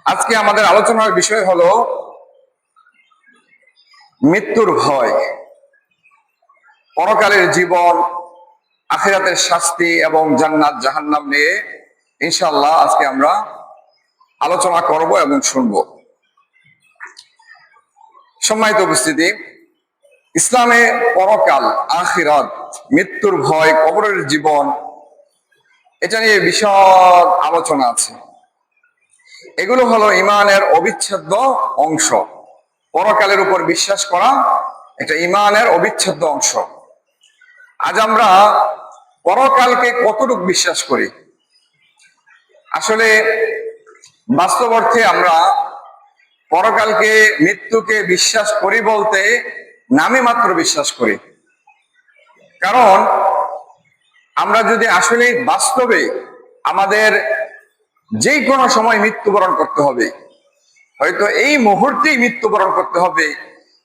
আজকে আমাদের আলোচনার বিষয় হলো মৃত্যুর ভয়, পরকালের জীবন, আখিরাতের শাস্তি এবং জান্নাত জাহান্নাম নিয়ে ইনশাআল্লাহ আজকে আমরা আলোচনা করব এবং শুনব। সম্মানিত উপস্থিতি, ইসলামে পরকাল, আখিরাত, মৃত্যুর ভয়, কবরের জীবন, এটা নিয়ে বিশদ আলোচনা আছে। এগুলো হলো ইমানের অবিচ্ছেদ্য অংশ। পরকালের উপর বিশ্বাস করা এটা ইমানের অবিচ্ছেদ্য অংশ। আজ আমরা পরকালকে কতটুকু বিশ্বাস করি? আসলে বাস্তব অর্থে আমরা পরকালকে, মৃত্যুকে বিশ্বাস করি বলতে নামে মাত্র বিশ্বাস করি। কারণ আমরা যদি আসলে বাস্তবে আমাদের যে কোনো সময় মৃত্যুবরণ করতে হবে, হয়তো এই মুহূর্তেই মৃত্যুবরণ করতে হবে,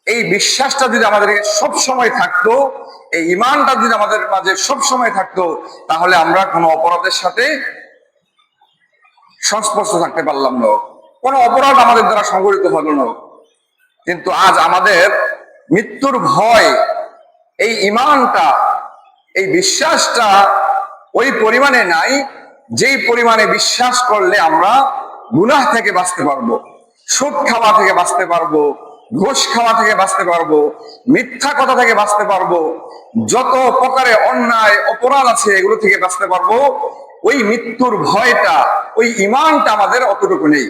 এই বিশ্বাসটা যদি আমাদের সব সময় থাকতো, এই ইমানটা যদি আমাদের মাঝে সব সময় থাকতো, তাহলে আমরা কোনো অপরাধের সাথে সংস্পর্শ থাকতে পারলাম না, কোনো অপরাধ আমাদের দ্বারা সংঘটিত হলো না। কিন্তু আজ আমাদের মৃত্যুর ভয়, এই ইমানটা, এই বিশ্বাসটা ওই পরিমাণে নাই যেই পরিমাণে বিশ্বাস করলে আমরা গুনাহ থেকে বাঁচতে পারবো, সুদ খাওয়া থেকে বাঁচতে পারবো, ঘুষ খাওয়া থেকে বাঁচতে পারবো, মিথ্যা কথা থেকে বাঁচতে পারবো, যত প্রকারে অন্যায় অপরাধ আছে এগুলো থেকে বাঁচতে পারবো। ওই মৃত্যুর ভয়টা, ওই ইমানটা আমাদের অতটুকু নেই।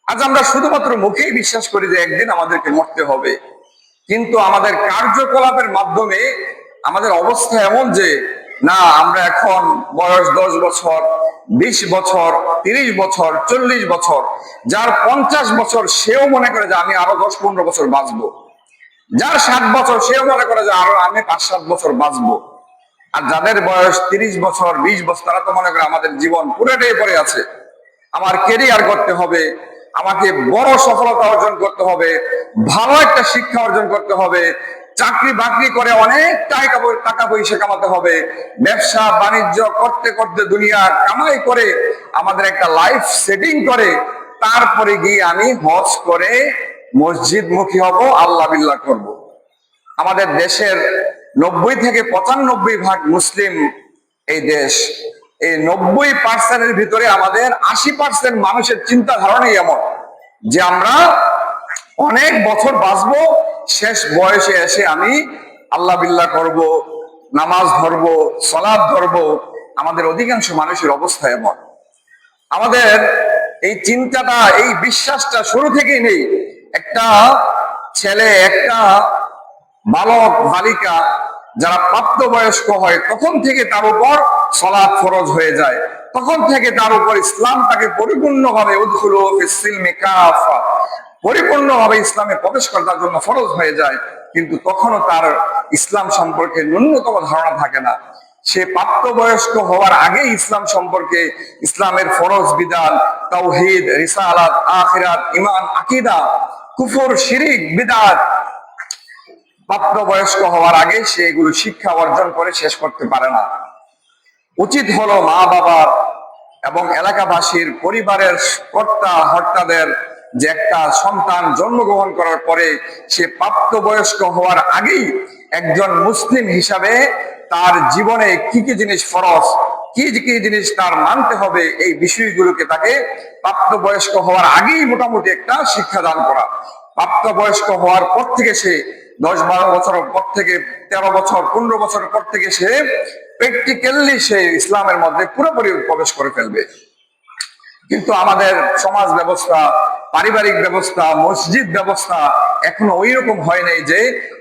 আজ আমরা শুধুমাত্র মুখেই বিশ্বাস করি যে একদিন আমাদেরকে মরতে হবে, কিন্তু আমাদের কার্যকলাপের মাধ্যমে আমাদের অবস্থা এমন যে না, আমরা এখন বয়স 10 বছর, 20 বছর, 30 বছর, 40 বছর, যার 50 বছর সেও মনে করে যে আমি আরো 10-15 বছর বাঁচবো, যার 60 বছর সেও মনে করে যে আরো আমি 5-7 বছর বাঁচবো। আর যাদের বয়স 30 বছর, 20 বছর, তারা তো মনে করে আমাদের জীবন পুরোটাই পড়ে আছে, আমার কেরিয়ার করতে হবে, আমাকে বড় সফলতা অর্জন করতে হবে, ভালো একটা শিক্ষা অর্জন করতে হবে, চাকরি বাকরি করে অনেক টাকা পয়সা কামাতে হবে, ব্যবসা বাণিজ্য করতে করতে দুনিয়া কামাই করে আমাদের একটা লাইফ সেটিং করে তারপরে গিয়ে আমি হজ করে মসজিদ মুখী হব, আল্লাহ বিল্লাহ করব। আমাদের দেশের 90-95% মুসলিম এই দেশ। এই 90% ভিতরে আমাদের 80% মানুষের চিন্তা ধারণাই এমন যে আমরা অনেক বছর বাঁচবো, শেষ বয়সে এসে আমি আল্লাহ বিল্লাহ করব, নামাজ ধরবো, সালাত ধরবো। আমাদের অধিকাংশ মানুষের অবস্থা এমন। আমাদের এই চিন্তাটা, এই বিশ্বাসটা শুরু থেকেই নেই। একটা ছেলে, একটা বালক বালিকা যারা প্রাপ্তবয়স্ক হয় তখন থেকে তার উপর সালাত ফরজ হয়ে যায়, তখন থেকে তার উপর ইসলাম তাকে পরিপূর্ণভাবে উদখুলু ফিস-সিলমি কাফা, পরিপূর্ণভাবে ইসলামে প্রবেশ করার জন্য ফরজ হয়ে যায়। কিন্তু তখনও তার ইসলাম সম্পর্কে ন্যূনতম ধারণা থাকে না। সে প্রাপ্তবয়স্ক হওয়ার আগে ইসলাম সম্পর্কে, ইসলামের ফরজ বিধান, তাওহীদ, রিসালাত, আখিরাত, ঈমান, আকীদা, কুফর, শিরক, বিদআত প্রাপ্তবয়স্ক হওয়ার আগে সে এগুলো শিক্ষা অর্জন করে শেষ করতে পারে না। উচিত হলো মা বাবার এবং এলাকাবাসীর, পরিবারের কর্তা হর্তাদের যে একটা সন্তান জন্মগ্রহণ করার পরে সে প্রাপ্তবয়স্ক হওয়ার আগেই একজন মুসলিম হিসাবে তার জীবনে কি কি জিনিস ফরজ, কি কি জিনিস তার মানতে হবে, এই বিষয়গুলোকে তাকে প্রাপ্তবয়স্ক হওয়ার আগেই মোটামুটি একটা শিক্ষা দান করা। প্রাপ্তবয়স্ক হওয়ার পর থেকে সে 10-12 বছরের পর থেকে, 13 বছর, 15 বছরের পর থেকে সে প্র্যাকটিক্যালি সে ইসলামের মধ্যে পুরোপুরি প্রবেশ করে ফেলবে। কিন্তু আমাদের সমাজ ব্যবস্থা, পারিবারিক ব্যবস্থা, মসজিদ ব্যবস্থা এখনো ওই রকম হয় নাই যে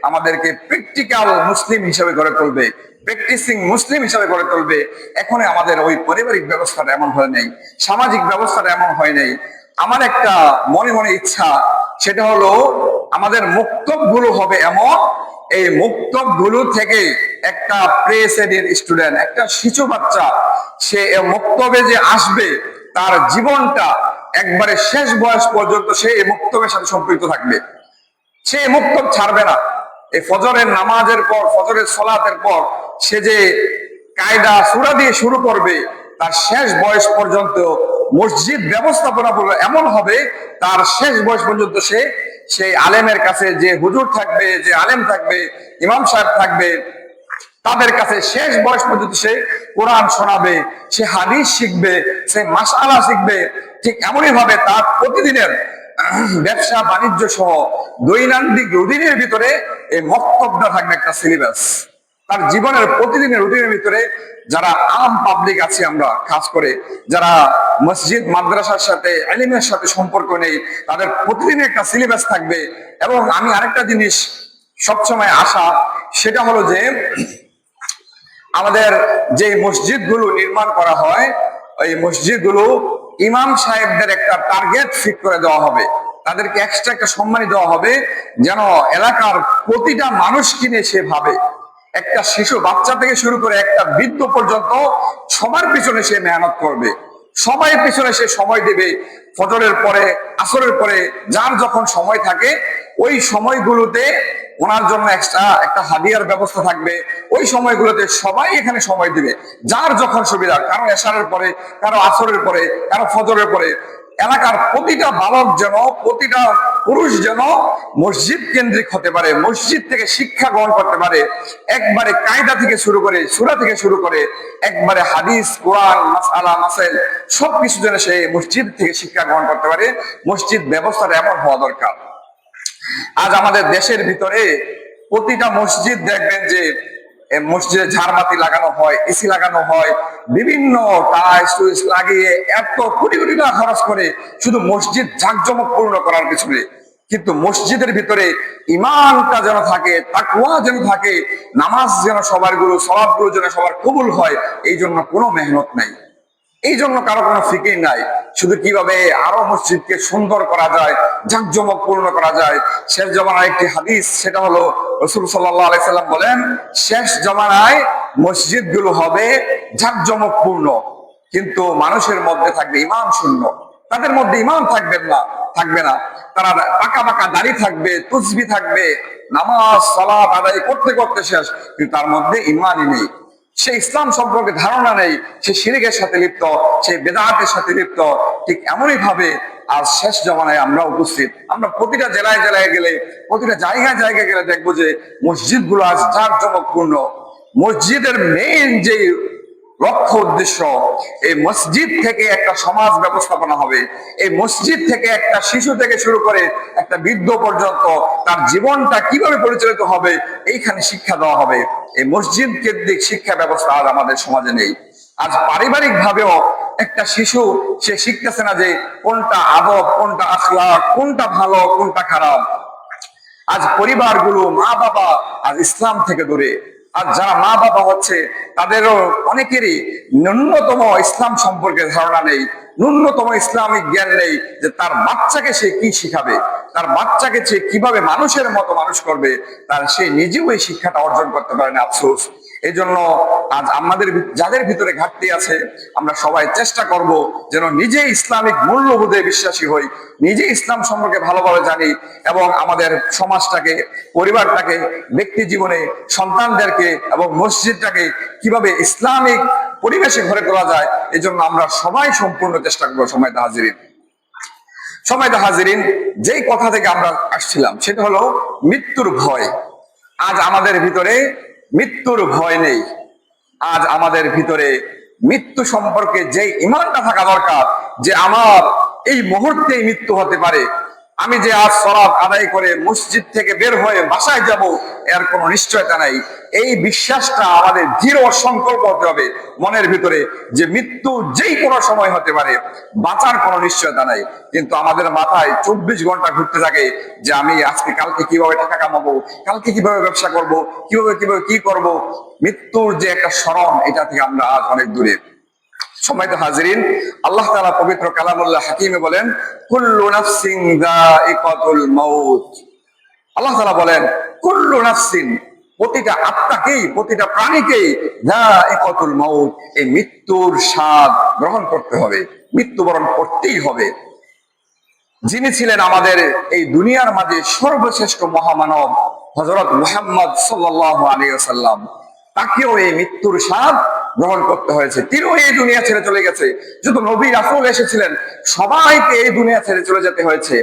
আমাদেরকে প্র্যাকটিক্যাল মুসলিম হিসেবে গড়ে তুলবে, প্র্যাকটিসিং মুসলিম হিসেবে গড়ে তুলবে। এখনো আমাদের ওই পারিবারিক ব্যবস্থাটা এমন হয় নাই, সামাজিক ব্যবস্থাটা এমন হয় নাই। আমার একটা মনে মনে ইচ্ছা, সেটা হলো আমাদের মুক্তবগুলো হবে এমন, এই মুক্তবগুলো থেকে একটা প্রে-স্টাডির স্টুডেন্ট, একটা শিশু বাচ্চা, সে মুক্তবে যে আসবে তার জীবনটা একবারে শেষ বয়স পর্যন্ত সে এই মুক্তবের সাথে সম্পৃক্ত থাকবে। সে মুক্তব ছাড়বে না। এই ফজরের নামাজের পর, ফজরের সালাতের পর সে যে কায়দা সূরা দিয়ে শুরু করবে, তার শেষ বয়স পর্যন্ত মসজিদ ব্যবস্থাপনা এমন হবে, তার শেষ বয়স পর্যন্ত সেই আলেমের কাছে যে হুজুর থাকবে, যে আলেম থাকবে, ইমাম সাহেব থাকবে, তাদের কাছে শেষ বয়স পর্যন্ত সে কোরআন শোনাবে, সে হাদিস শিখবে, সে মাসআলা শিখবে। ঠিক এমনই ভাবে তার প্রতিদিনের ব্যবসা বাণিজ্য সহ দৈনন্দিন রুটিনের ভিতরে এই মক্তবটা থাকবে একটা সিলেবাস। তার জীবনের প্রতিদিনের রুটিনের ভিতরে যারা আম পাবলিক আছে, আমরা খাস করে যারা মসজিদ মাদ্রাসার সাথে ইলমের সাথে সম্পর্ক নেই, তাদের প্রতিদিনের একটা সিলেবাস থাকবে। এবং আমি আরেকটা জিনিস সবসময় আশা, সেটা হলো যে আমাদের যে মসজিদগুলো নির্মাণ করা হয়, ওই মসজিদগুলো ইমাম সাহেবদের একটা টার্গেট ফিট করে দেওয়া হবে, তাদেরকে এক্সট্রা একটা সম্মানী দেওয়া হবে, যেন এলাকার প্রতিটা মানুষ কিনে সে ভাবে, একটা শিশু বাচ্চা থেকে শুরু করে একটা বৃদ্ধ পর্যন্ত সবার পিছনে সে মেহনত করবে, সবাই পিছনে সে সময় দেবে। ফজরের পরে, আসরের পরে, যার যখন সময় থাকে ওই সময়গুলোতে ওনার জন্য এক্সট্রা একটা হাদিয়ার ব্যবস্থা থাকবে। ওই সময়গুলোতে সবাই এখানে সময় দিবে, যার যখন সুবিধা, কারো এশারের পরে, কারো আসরের পরে, কারো ফজরের পরে। এলাকার প্রতিটা বালক যেন, প্রতিটা পুরুষ যেন মসজিদ কেন্দ্রিক হতে পারে, মসজিদ থেকে শিক্ষা গ্রহণ করতে পারে, একবারে কায়দা থেকে শুরু করে, সূরা থেকে শুরু করে একবারে হাদিস, কোরআন, মাসআলা, মাসাইল সবকিছু যেন সে মসজিদ থেকে শিক্ষা গ্রহণ করতে পারে। মসজিদ ব্যবস্থাটা এমন হওয়া দরকার। আজ আমাদের দেশের ভিতরে প্রতিটা মসজিদ দেখবেন যে মসজিদে ঝাড়বাতি লাগানো হয়, এসি লাগানো হয়, বিভিন্ন টাইলস টুইলস লাগিয়ে এত কোটি কোটি টাকা খরচ করে শুধু মসজিদ জাঁকজমকপূর্ণ করার পিছনে। কিন্তু মসজিদের ভিতরে ইমানটা যেন থাকে, তাকওয়া যেন থাকে, নামাজ যেন সবার গুলো, সালাত গুলো যেন সবার কবুল হয়, এই জন্য কোনো মেহনত নাই, এই জন্য কারো কোনো ফিকির নাই। শুধু কিভাবে আরো মসজিদকে সুন্দর করা যায়, জাঁকজমক পূর্ণ করা যায়। শেষ জমানার একটি হাদিস, সেটা হলো রাসূল সাল্লাল্লাহু আলাইহি সাল্লাম বলেন, শেষ জমানায় মসজিদ গুলো হবে জাঁকজমক পূর্ণ, কিন্তু মানুষের মধ্যে থাকবে ইমান শূন্য। তাদের মধ্যে ইমান থাকবে না। তারা পাকা পাকা দাড়ি থাকবে, তুসবি থাকবে, নামাজ সালাত আদায় করতে করতে শেষ, কিন্তু তার মধ্যে ইমানই নেই। সে ইসলাম সম্পর্কে ধারণা নেই, সে শিরকের সাথে লিপ্ত, সে বেদাতের সাথে লিপ্ত। ঠিক এমনই ভাবে আজ শেষ জমানায় আমরা উপস্থিত। আমরা প্রতিটা জেলায় জেলায় গেলে, প্রতিটা জায়গায় জায়গায় গেলে দেখবো যে মসজিদ গুলো আজ জাঁকজমকপূর্ণ। মসজিদের মেইন যে লক্ষ্য উদ্দেশ্য, এই মসজিদ থেকে একটা সমাজ ব্যবস্থাপনা হবে, এই মসজিদ থেকে একটা শিশু থেকে শুরু করে একটা বৃদ্ধ পর্যন্ত তার জীবনটা কিভাবে পরিচালিত হবে এইখানে শিক্ষা দেওয়া হবে। এই মসজিদ কেন্দ্রিক শিক্ষা ব্যবস্থা আজ আমাদের সমাজে নেই। আজ পারিবারিক ভাবেও একটা শিশু সে শিখতেছে না যে কোনটা আদব, কোনটা আখলাক, কোনটা ভালো, কোনটা খারাপ। আজ পরিবারগুলো, মা বাবা আজ ইসলাম থেকে দূরে। আর যারা মা বাবা হচ্ছে তাদেরও অনেকেরই ন্যূনতম ইসলাম সম্পর্কে ধারণা নেই, ন্যূনতম ইসলামিক জ্ঞান নেই যে তার বাচ্চাকে সে কি শিখাবে, তার বাচ্চাকে সে কিভাবে মানুষের মতো মানুষ করবে, তার সে নিজেও এই শিক্ষাটা অর্জন করতে পারে না। আফসোস। এই জন্য আজ আমাদের যাদের ভিতরে ঘাটতি আছে, আমরা সবাই চেষ্টা করব যেন নিজে ইসলামিক মূল্যবোধে বিশ্বাসী হই, নিজে ইসলাম সম্পর্কে ভালোভাবে জানি, এবং আমাদের সমাজটাকে, পরিবারটাকে, ব্যক্তি জীবনে সন্তানদেরকে এবং মসজিদটাকে কিভাবে ইসলামিক পরিবেশে গড়ে তোলা যায়, এই জন্য আমরা সবাই সম্পূর্ণ চেষ্টা করবো। সময়টা হাজিরিন, যেই কথা থেকে আমরা আসছিলাম সেটা হলো মৃত্যুর ভয়। আজ আমাদের ভিতরে মৃত্যুর ভয় নেই। আজ আমাদের ভিতরে মৃত্যু সম্পর্কে যে ঈমানটা থাকা দরকার, যে আমার এই মুহূর্তেই মৃত্যু হতে পারে, আমি যে আজ সালাত আদায় করে মসজিদ থেকে বের হয়ে বাসায় যাব, এর কোনো নিশ্চয়তা নাই। এই বিশ্বাসটা আমাদের দৃঢ় সংকল্প হতে হবে মনের ভিতরে, যে মৃত্যু যেই কোনো সময় হতে পারে, বাঁচার কোনো নিশ্চয়তা নাই। কিন্তু আমাদের মাথায় 24 ঘন্টা ঘুরতে থাকে যে আমি আজকে কালকে কিভাবে টাকা কামাবো, কালকে কিভাবে ব্যবসা করব, কিভাবে কি করব। মৃত্যুর যে একটা স্মরণ, এটা থেকে আমরা আজ অনেক দূরে। সম্মানিত হাজিরিন, আল্লাহ তাআলা পবিত্র কালামুল্লাহ হাকিমে বলেন, কুল্লু নাফসিন যায়িকাতুল মাউত। আল্লাহ তাআলা বলেন, কুল্লু নাফসিন, প্রতিটা আত্মাকেই, প্রতিটা প্রাণীকেই যায়িকাতুল মাউত, এই মৃত্যুর স্বাদ গ্রহণ করতে হবে, মৃত্যুবরণ করতেই হবে। যিনি ছিলেন আমাদের এই দুনিয়ার মাঝে সর্বশ্রেষ্ঠ মহামানব, হযরত মুহাম্মদ সাল্লাল্লাহু আলাইহি ওয়াসাল্লাম, তাকেও এই মৃত্যুর স্বাদ গ্রহণ করতে হয়েছে। তিনিও এই দুনিয়া ছেড়ে চলে গেছে। যত নবী রাসূল এসেছিলেন সবাইকে এই দুনিয়া ছেড়ে চলে যেতে হয়েছে।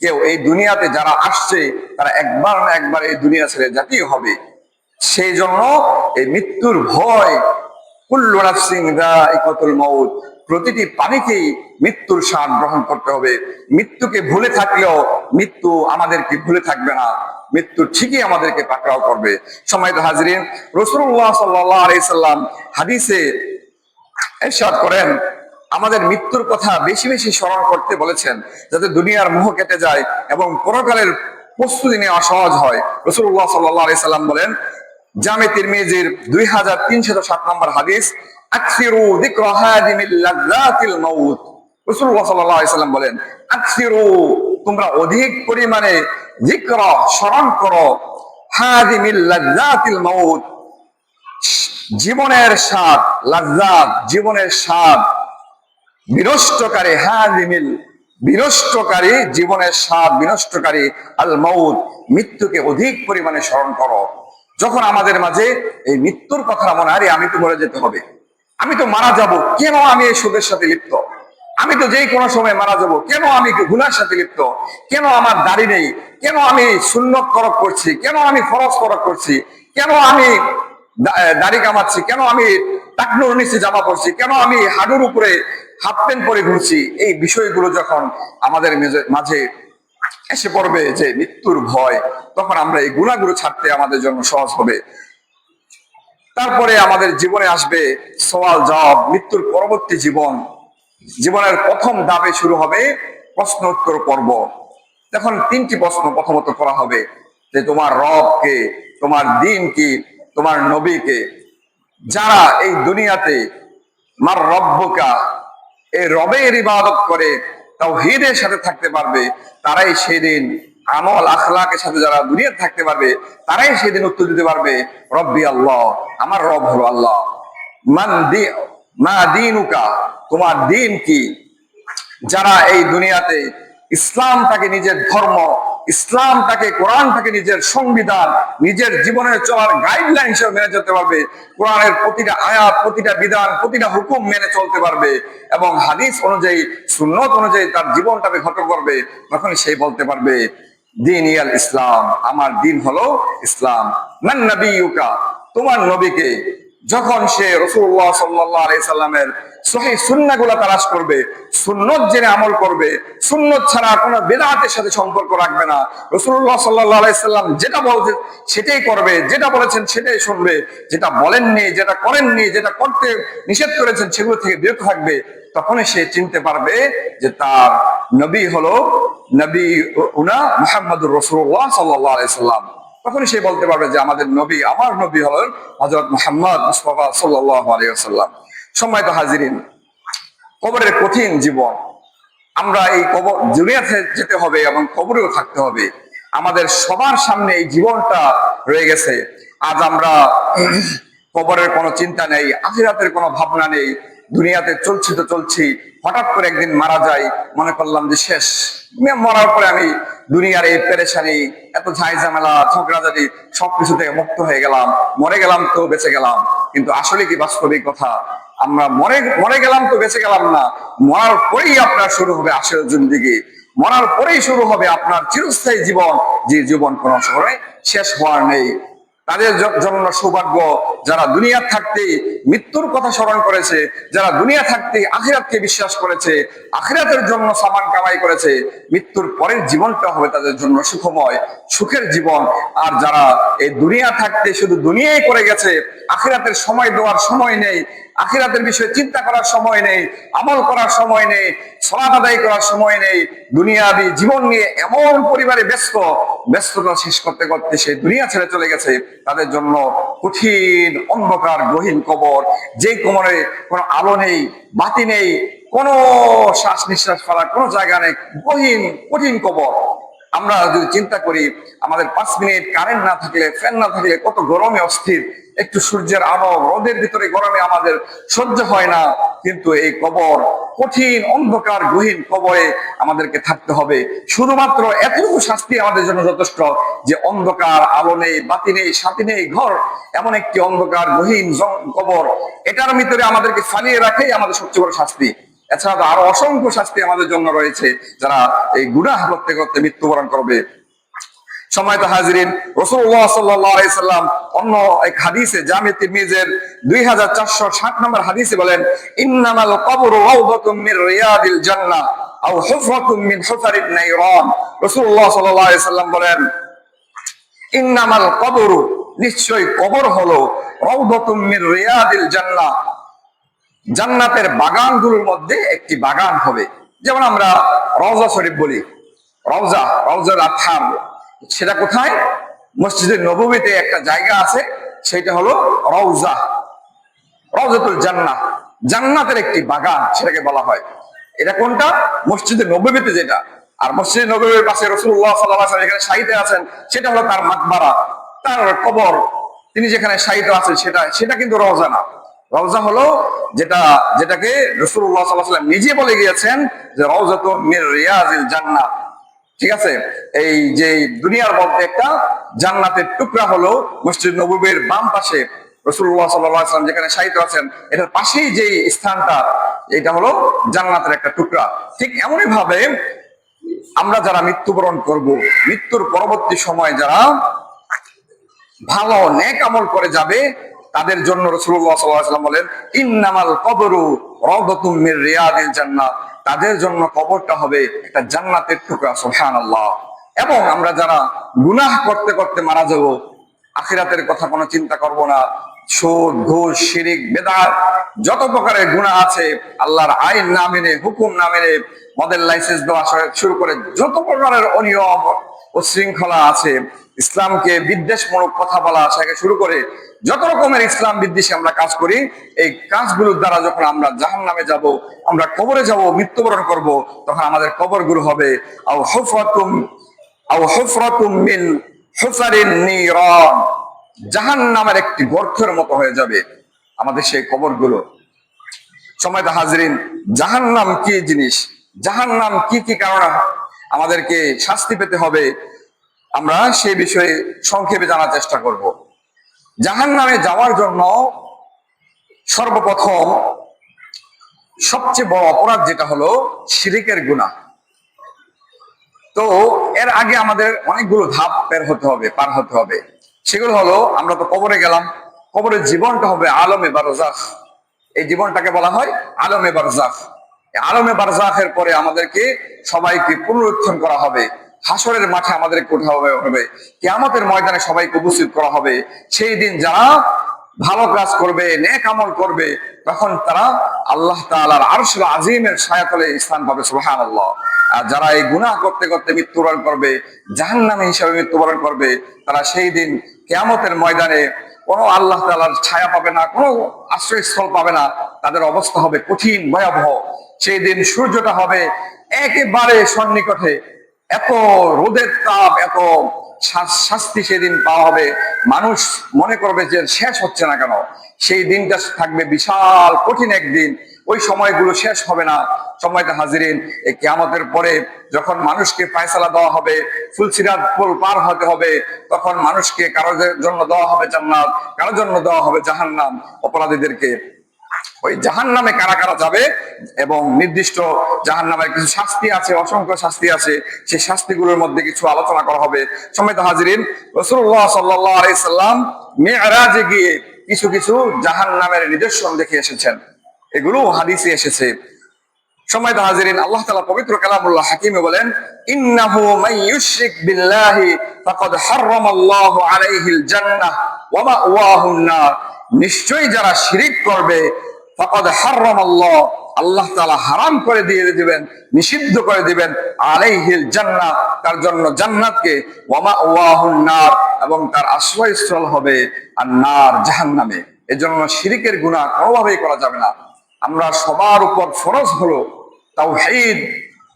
কেউ এই দুনিয়াতে যারা আসছে তারা একবার না একবার এই দুনিয়া ছেড়ে যেতেই হবে। সেই জন্য এই মৃত্যুর ভয়, কুল্লু নাফসিন যায়িকাতুল মাউত, প্রতিটি প্রাণীকেই মৃত্যুর স্বাদ গ্রহণ করতে হবে। মৃত্যুকে ভুলে থাকলেও মৃত্যু আমাদেরকে ভুলে থাকবে না, মৃত্যু ঠিকই আমাদেরকে পাকড়াও করবে। সম্মানিত হাজরিন, রাসূলুল্লাহ সাল্লাল্লাহু আলাইহি সাল্লাম হাদিসে ইরশাদ করেন, আমাদের মৃত্যুর কথা বেশি বেশি স্মরণ করতে বলেছেন, যাতে দুনিয়ার মোহ কেটে যায় এবং পরকালের প্রস্তুতি নেওয়া সহজ হয়। রাসূলুল্লাহ সাল্লাল্লাহু আলাইহি সাল্লাম বলেন, জামে তিরমিজির 2307 নম্বর হাদিস, আকসিরু যিকরা হাদিমিল লাযযাতিল মাউত। রাসূলুল্লাহ সাল্লাল্লাহু আলাইহি সাল্লাম বলেন, আকসিরু, তোমরা অধিক পরিমাণে যিকরা, স্মরণ করো, হাদিমিল লাযযাতিল মাউত, জীবনের স্বাদ, লাজ্জাত, জীবনের স্বাদ বিনষ্টকারী, হাদিমিল, বিনষ্টকারী, জীবনের স্বাদ বিনষ্টকারী, আল মাউত, মৃত্যুকে অধিক পরিমাণে স্মরণ করো। যখন আমাদের মাঝে এই মৃত্যুর কথা মনে হয়, আমি তো মরে যেতে হবে, আমি তো মারা যাব, কেন আমি এই সুদের সাথে লিপ্ত, আমি তো যেই কোনো সময় মারা যাব, কেন আমি গুনার সাথে লিপ্ত, কেন আমার দাড়ি নেই, কেন আমি সুন্নত তরক করছি, কেন আমি ফরজ তরক করছি, কেন আমি দাড়ি কামাচ্ছি, কেন আমি টাকনুর নিচে জামা পড়ছি, কেন আমি হাডুর উপরে হাফ প্যান্ট পরে ঘুরছি। এই বিষয়গুলো যখন আমাদের মাঝে এসে পড়বে, যে মৃত্যুর ভয়, তখন আমরা এই গুনাহগুলো ছাড়তে আমাদের জন্য সহজ হবে। তারপরে আমাদের জীবনে আসবে সওয়াল জবাব, মৃত্যুর পরবর্তী জীবন। জীবনের প্রথম ধাপে শুরু হবে প্রশ্ন উত্তর পর্ব। তখন 3টি প্রশ্ন প্রথমত করা হবে, যে তোমার রব কে, তোমার দিন কি, তোমার নবী কে। যারা এই দুনিয়াতে মার রব্বুকা, এই রবের ইবাদত করে তাওহীদের সাথে থাকতে পারবে, তারাই সেদিন আমল আখলাকের সাথে যারা দুনিয়াতে থাকতে পারবে, তারাই সেদিন উত্তর দিতে পারবে, রব্বি আল্লাহ, আমার রব হলো আল্লাহ। মা দীনুকা, তোমার দিন কি। যারা এই দুনিয়াতে ইসলামটাকে নিজের ধর্ম, ইসলামটাকে, কোরআনটাকে নিজের সংবিধান, নিজের জীবনের চলার গাইডলাইন হিসেবে মেনে চলতে পারবে, কোরআনের প্রতিটা আয়াত, প্রতিটা বিধান, প্রতিটা হুকুম মেনে চলতে পারবে এবং হাদিস অনুযায়ী, সুন্নত অনুযায়ী তার জীবনটাকে গঠন করবে, তখন সে বলতে পারবে, দিন ইয়াল ইসলাম, আমার দিন হলো ইসলাম। মান নবিয়ুকা, তোমার নবীকে। যখন সে রাসূলুল্লাহ সাল্লাল্লাহু আলাইহি সাল্লামের সহিহ সুন্নাহগুলো তালাশ করবে, সুন্নত জেনে আমল করবে, সুন্নত ছাড়া কোনো বিদআতের সাথে সম্পর্ক রাখবে না, রাসূলুল্লাহ সাল্লাল্লাহু আলাইহি সাল্লাম যেটা বলছেন সেটাই করবে, যেটা বলেছেন সেটাই শুনবে, যেটা বলেননি, যেটা করেননি, যেটা করতে নিষেধ করেছেন সেগুলো থেকে বিরত থাকবে, তখনই সে চিনতে পারবে যে তার নবী হলো নবী উনা মুহাম্মদুর রাসূলুল্লাহ সাল্লাল্লাহু আলাইহি সাল্লাম। তখনই সে বলতে পারবে যে আমাদের নবী, আমার নবী হলেন হযরত মুহাম্মদ মুস্তাফা সাল্লাল্লাহু আলাইহি ওয়াসাল্লাম। সম্মানিত হাজিরিন, কবরের কঠিন জীবন। আমরা এই কবর, দুনিয়াতে যেতে হবে এবং কবরেও থাকতে হবে। আমাদের সবার সামনে এই জীবনটা রয়ে গেছে। আজ আমরা কবরের কোনো চিন্তা নেই, আখিরাতের কোনো ভাবনা নেই, দুনিয়াতে চলছি তো চলছি, হঠাৎ করে একদিন মারা যায়, মনে করলাম যে শেষ, মরার পরে আমি দুনিয়ার এই পেরেশানি, এত ঝাই ঝামেলা, ঝগড়াঝাটি, সবকিছু থেকে মুক্ত হয়ে গেলাম, মরে গেলাম তো বেঁচে গেলাম। কিন্তু আসলে কি বাস্তবিক কথা? আমরা মরে গেলাম তো বেঁচে গেলাম না, মরার পরেই আপনার শুরু হবে আখিরাত জিন্দেগি, মরার পরেই শুরু হবে আপনার চিরস্থায়ী জীবন, যে জীবন কোনো সময় শেষ হওয়ার নেই। তাদের জন্য সৌভাগ্য, যারা দুনিয়া থাকতে মৃত্যুর কথা স্মরণ করেছে, যারা দুনিয়া থাকতে আখিরাতকে বিশ্বাস করেছে, আখিরাতের জন্য সামান কামাই করেছে, মৃত্যুর পরের জীবনটা হবে তাদের জন্য সুখময়, সুখের জীবন। আর যারা এই দুনিয়া থাকতে শুধু দুনিয়াই করে গেছে, আখিরাতের সময় দেওয়ার সময় নেই, আখিরাতের বিষয়ে চিন্তা করার সময় নেই, আমল করার সময় নেই, সালাত আদায় করার সময় নেই, দুনিয়াবি জীবন নিয়ে এমন পরিবারে ব্যস্ততা শেষ করতে করতে সে দুনিয়া ছেড়ে চলে গেছে, তাদের জন্য কঠিন অন্ধকার গহীন কবর, যে কবরে কোনো আলো নেই, বাতি নেই, কোনো শ্বাস নিঃশ্বাস ফেলার কোনো জায়গা নেই, গহীন কঠিন কবর। আমরা যদি চিন্তা করি আমাদের 5 মিনিট কারেন্ট না থাকলে, ফ্যান না থাকলে কত গরমে অস্থির, একটু সূর্যের আলো রোদের ভিতরে গরমে আমাদের সহ্য হয় না, কিন্তু এই কবর কঠিন অন্ধকার গহীন কবরে আমাদেরকে থাকতে হবে। শুধুমাত্র এতটুকু শাস্তি আমাদের জন্য যথেষ্ট যে অন্ধকার, আলো নেই, বাতি নেই, সাথী নেই, ঘর এমন একটি অন্ধকার গহীন কবর, এটার ভিতরে আমাদেরকে ফালিয়ে রাখাই আমাদের সবচেয়ে বড় শাস্তি। এছাড়া তো আরো অসংখ্য শাস্তি আমাদের জন্য রয়েছে যারা এই গুনাহ করতে করতে মৃত্যুবরণ করবে। সম্মানিত হাজিরিন, রাসূলুল্লাহ সাল্লাল্লাহু আলাইহি সাল্লাম অন্য এক হাদিসে জামি তিরমিজির 2460 নম্বর হাদিসে বলেন, ইন্নামাল কবরু রাউদাতুম মির রিয়াদিল জান্নাহ আও হুফরাতুম মিন হুফারিন নাইরান। রাসূলুল্লাহ সাল্লাল্লাহু আলাইহি সাল্লাম বলেন, ইন্নামাল কবরু, নিশ্চয়ই কবর হলো, রাউদাতুম মির রিয়াদিল জান্নাহ, জান্নাতের বাগানগুলোর মধ্যে একটি বাগান হবে। যেমন আমরা রওজা শরীফ বলি, রওজার আথার, সেটা কোথায়? মসজিদে নববীতে একটা জায়গা আছে, সেটা হলো রওজাতুল জান্নাহ, জান্নাতের একটি বাগান সেটাকে বলা হয়। এটা কোনটা? মসজিদে নববীতে যেটা। আর মসজিদে নববীর পাশে রাসূলুল্লাহ সাল্লাল্লাহু আলাইহি ওয়াসাল্লাম যেখানে শায়িত আছেন সেটা হলো তার মাকবারা, তার কবর, তিনি যেখানে শায়িত আছেন সেটা কিন্তু রওজা না। রওজা হলো যেটাকে রাসূলুল্লাহ সাল্লাল্লাহু আলাইহি ওয়াসাল্লাম নিজে বলে গিয়েছেন যে রাউজাতুম মির রিয়াজিল জান্নাহ। ঠিক আছে, এই যে দুনিয়ার মধ্যে একটা জান্নাতের টুকরা হলো মসজিদ নববীর বাম পাশে রাসূলুল্লাহ সাল্লাল্লাহু আলাইহি ওয়াসাল্লাম যেখানে শায়িত আছেন, এটার পাশেই যে স্থানটা, এটা হলো জান্নাতের একটা টুকরা। ঠিক এমনই ভাবে আমরা যারা মৃত্যুবরণ করব, মৃত্যুর পরবর্তী সময় যারা ভালো নেক আমল করে যাবে, তাদের জন্য রাসূলুল্লাহ সাল্লাল্লাহু আলাইহি ওয়াসাল্লাম বলেন, ইন্নামাল কবরু রাউদাতুম মির রিয়াদিল জান্নাহ, তাদের জন্য কবরটা হবে একটা জান্নাতের টুকরা। সুবহানাল্লাহ। এবং আমরা যারা গুনাহ করতে করতে মারা যাব, আখিরাতের কথা কোনো চিন্তা করব না, সুদ, ঘুষ, শিরিক, বেদাত, যত প্রকারের গুনাহ আছে, আল্লাহর আইন না মেনে, হুকুম না মেনে, মদের লাইসেন্স দেওয়া শুরু করে যত প্রকারের অনিয়ম ও শৃঙ্খলা আছে, ইসলামকে বিদ্বেষমূলক কথা বলা থেকে শুরু করে যত রকমের ইসলাম বিদ্বেষী আমরা কাজ করি, এই কাজগুলোর দ্বারা যখন আমরা জাহান্নামে যাব, আমরা কবরে যাব, মৃত্যুবরণ করব, তখন আমাদের কবরগুলো হবে আও হুফরাতুম মিন হুফারিন নিরান, জাহান্নামের একটি গর্তের মতো হয়ে যাবে আমাদের সেই কবরগুলো। সম্মানিত হাজিরিন, জাহান্নাম কি জিনিস, জাহান্নাম কি কি কারণে আমাদেরকে শাস্তি পেতে হবে, আমরা সেই বিষয়ে সংক্ষেপে জানার চেষ্টা করব। জাহান্নামে যাওয়ার জন্য সর্বপ্রথম সবচেয়ে বড় অপরাধ যেটা হলো শিরিকের গুনাহ। তো এর আগে আমাদের অনেকগুলো ধাপ পার হতে হবে। সেগুলো হলো, আমরা তো কবরে গেলাম, কবরের জীবনটা হবে আলমে বারজাখ। এই জীবনটাকে বলা হয় আলমে বারজাখ। আলমে বারজাখের পরে আমাদেরকে সবাইকে পুনরুত্থান করা হবে, হাসরের মাঠে আমাদেরকে উঠানো হবে, কিয়ামতের ময়দানে সবাইকে উপস্থিত করা হবে। সেই দিন যারা ভালো কাজ করবে, নেক আমল করবে, তখন তারা আল্লাহ তাআলার আরশুল আজিমের ছায়াতলে স্থান পাবে। সুবহানাল্লাহ। আর যারা এই গুনাহ করতে করতে মৃত্যুবরণ করবে, জাহান্নামী হিসাবে মৃত্যুবরণ করবে, তারা সেই দিন কিয়ামতের ময়দানে কোনো আল্লাহ তাআলার ছায়া পাবে না, কোনো আশ্রয়স্থল পাবে না। তাদের অবস্থা হবে কঠিন, ভয়াবহ। সেই দিন সূর্যটা হবে একেবারে সন্নিকটে, এত রোদের তাপ, এত শাস্তি সেদিন পাওয়া হবে, মানুষ মনে করবে যে শেষ হচ্ছে না কেন। সেই দিনটা থাকবে বিশাল কঠিন একদিন, ওই সময়গুলো শেষ হবে না। সম্মানিত হাজিরিন, এই কিয়ামতের পরে যখন মানুষকে ফয়সালা দেওয়া হবে, ফুলসিরাত পুল পার হতে হবে, তখন মানুষকে কারোর জন্য দেওয়া হবে জান্নাত, কারোর জন্য দেওয়া হবে জাহান্নাম। অপরাধীদেরকে ওই জাহান্নামে কারা কারা যাবে এবং নির্দিষ্ট জাহান্নামের কিছু শাস্তি আছে, অসংখ্য শাস্তি আছে, সেই শাস্তিগুলোর মধ্যে কিছু আলোচনা করা হবে। সম্মানিত হাজিরিন, রাসূলুল্লাহ সাল্লাল্লাহু আলাইহি সাল্লাম মিরাজে গিয়ে কিছু কিছু জাহান্নামের নিদর্শন দেখে এসেছেন, এগুলো হাদিসে এসেছে। সম্মানিত হাজিরিন, আল্লাহ তাআলা পবিত্র কালামুল্লাহ হাকিমে বলেন, ইন্নাহু মান ইউশরিক বিল্লাহি ফাকাদ হারামাল্লাহু আলাইহিল জান্নাহ ওয়া মাওয়াহুন নার, নিশ্চয়ই যারা শিরিক করবে, ফাকাদ হারামাল্লাহ, আল্লাহ তাআলা হারাম করে দিয়ে দিবেন, নিষিদ্ধ করে দিবেন, আলাইহিল জান্নাহ, তার জন্য জান্নাতকে, ওয়া মাওয়াহুন নার, এবং তার আশ্রয়স্থল হবে আর নার, জাহান্নামে। এজন্য শিরিকের গুনাহ কোনোভাবেই করা যাবে না। আমরা সবার উপর ফরজ হলো তাওহীদ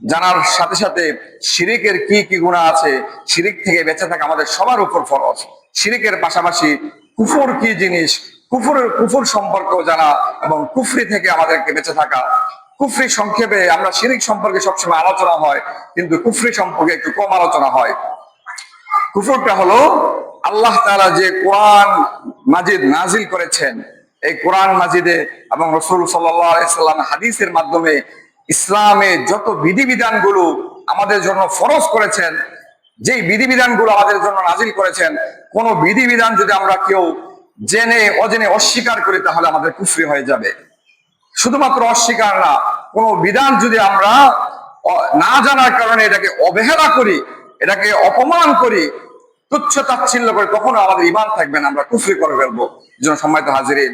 জানার সাথে সাথে শিরিকের কি কি গুনাহ আছে, শিরিক থেকে বেঁচে থাকা আমাদের সবার উপর ফরজ। শিরিকের পাশাপাশি কুফর কি জিনিস, কুফর সম্পর্ক জানা এবং কুফরি থেকে আমাদেরকে বেঁচে থাকা। কুফরি সংক্ষেপে, আমরা শিরিক সম্পর্কে সবসময় আলোচনা হয়, কিন্তু কুফরি সম্পর্কে একটু কম আলোচনা হয়। কুফরটা হলো আল্লাহ তাআলা যে কোরআন মাজিদ নাজিল করেছেন, এই কোরআন মাজিদে এবং রাসূল সাল্লাল্লাহু আলাইহি সাল্লাম হাদিসের মাধ্যমে ইসলামে যত বিধিবিধানগুলো আমাদের জন্য ফরজ করেছেন, যেই বিধিবিধানগুলো আমাদের জন্য নাজিল করেছেন, কোন বিধিবিধান যদি আমরা কেউ জেনে অজেনে অস্বীকার করি তাহলে আমাদের কুফরি হয়ে যাবে। শুধুমাত্র অস্বীকার না, কোন বিধান যদি আমরা না জানার কারণে এটাকে অবহেলা করি, এটাকে অপমান করি, তুচ্ছ তাচ্ছিল্য করে, তখন আমাদের ঈমান থাকবে না, আমরা কুফরি করে ফেলবো। এজন্য সম্মানিত হাজিরিন,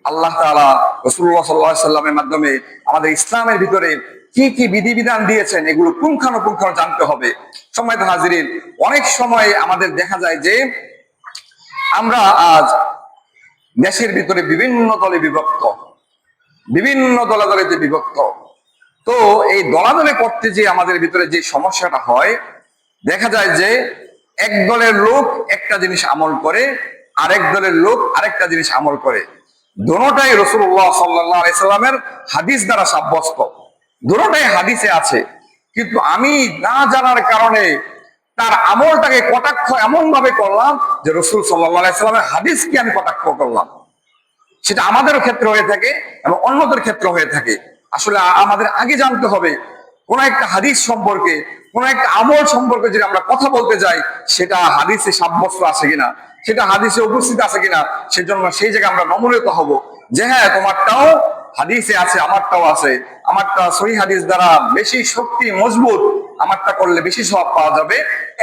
আল্লাহ তাআলা রাসূলুল্লাহ সাল্লাল্লাহু আলাইহি সাল্লামের মাধ্যমে আমাদের ইসলামের ভিতরে কি কি বিধিবিধান দিয়েছেন এগুলো পুঙ্খানুপুঙ্খ জানতে হবে। সম্মানিত হাজিরিন, অনেক সময় আমাদের দেখা যায় যে আমরা আজ দেশের ভিতরে বিভিন্ন দলে বিভক্ত, বিভিন্ন দলাদলিতে বিভক্ত। তো এই দলাদলি করতে যে আমাদের ভিতরে যে সমস্যাটা হয়, দেখা যায় যে এক দলের লোক একটা জিনিস আমল করে, আরেক দলের লোক আরেকটা জিনিস আমল করে। দোনোটাই রাসূলুল্লাহ সাল্লাল্লাহু আলাইহি সাল্লামের হাদিস দ্বারা সাব্যস্ত, দোনোটাই হাদিসে আছে, কিন্তু আমি না জানার কারণে তার আমলটাকে কটাক্ষ এমন ভাবে করলাম যে রাসূল সাল্লাল্লাহু আলাইহি সাল্লামের হাদিসকে আমি কটাক্ষ করলাম। সেটা আমাদেরও ক্ষেত্রে হয়ে থাকে এবং অন্যদের ক্ষেত্রে হয়ে থাকে। আসলে আমাদের আগে জানতে হবে কোন একটা হাদিস সম্পর্কে, কোন একটা আমল সম্পর্কে যদি আমরা কথা বলতে যাই, সেটা হাদিসে সাব্যস্ত আছে কিনা, সেটা হাদিসে উপস্থিত আছে কিনা, সেজন্য সেই জায়গায় আমরা নমনীয়তা হব যে হ্যাঁ, তোমারটাও হাদিসে আছে, আমারটাও আছে, আমারটা সহিহ হাদিস দ্বারা বেশি শক্তি মজবুত, আমারটা করলে বেশি সওয়াব পাওয়া যাবে,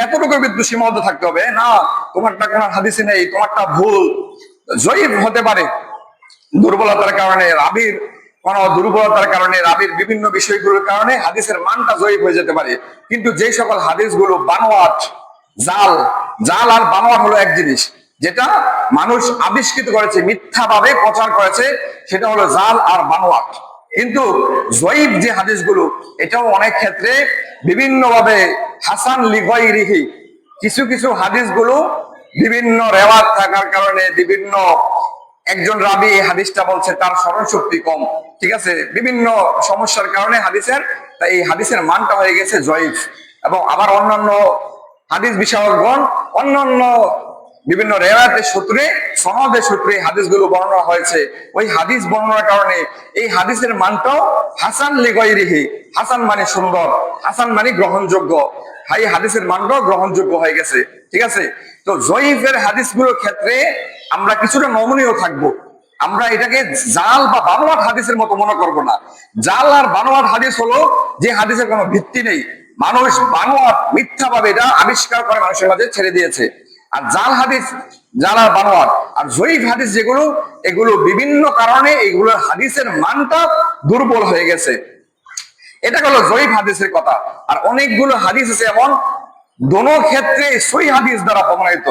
এতটুকু বিদ্যুৎ সীমাবদ্ধ থাকতে হবে না। তোমারটা কোন হাদিসে নেই, তোমারটা ভুল, জয়ীফ হতে পারে, দুর্বলতার কারণে, রাবির কোন দুর্বলতার কারণে, রাবির বিভিন্ন বিষয়গুলোর কারণে হাদিসের মানটা জয়ীফ হয়ে যেতে পারে। কিন্তু যে সকল হাদিসগুলো বানোয়াট, জাল, জাল আর বানোয়াট হলো এক জিনিস, যেটা মানুষ আবিষ্কৃত করেছে, মিথ্যাভাবে প্রচার করেছে, সেটা হলো জাল আর বানোয়াট। কিন্তু জয়ীফ যে হাদিসগুলো, এটাও অনেক ক্ষেত্রে বিভিন্নভাবে হাসান লিগাইরিহি, কিছু কিছু হাদিসগুলো বিভিন্ন রেওয়াত থাকার কারণে, বিভিন্ন একজন রাবি এই হাদিসটা বলছে, তার স্মরণ শক্তি কম, ঠিক আছে, বিভিন্ন সমস্যার কারণে হাদিসের, তাই এই হাদিসের মানটা হয়ে গেছে জয়ীফ। এবং আবার অন্যান্য হাদিস বিশারদগণ অন্যান্য বিভিন্ন রেওয়ায়াতের সূত্রে, সনদের সূত্রে হাদিসগুলো বর্ণনা হয়েছে, ওই হাদিস বর্ণনার কারণে এই হাদিসের মানটাও হাসান লিগাইরিহি, হাসান মানে সুন্দর, হাসান মানে গ্রহণযোগ্য, এই হাদিসের মানটাও গ্রহণযোগ্য হয়ে গেছে, ঠিক আছে। তো জয়ীফের হাদিসগুলোর ক্ষেত্রে আমরা কিছুটা নমনীয় থাকবো, আমরা এটাকে জাল বা বানোয়াট হাদিসের মতো মনে করব না। জাল আর বানোয়াট হাদিস হলো যে হাদিসের কোনো ভিত্তি নেই, মানুষ বানোয়াট মিথ্যাভাবে এটা আবিষ্কার করে মানুষের মাঝে ছেড়ে দিয়েছে। আর জাল হাদিস, জাল আর বানোয়াট, আর জয়ীফ হাদিস যেগুলো, এগুলো বিভিন্ন কারণে এগুলোর হাদিসের মানটা দুর্বল হয়ে গেছে। এটা হলো জয়ীফ হাদিসের কথা। আর অনেকগুলো হাদিস আছে এমন, দোনো ক্ষেত্রে সহিহ হাদিস দ্বারা প্রমাণিত,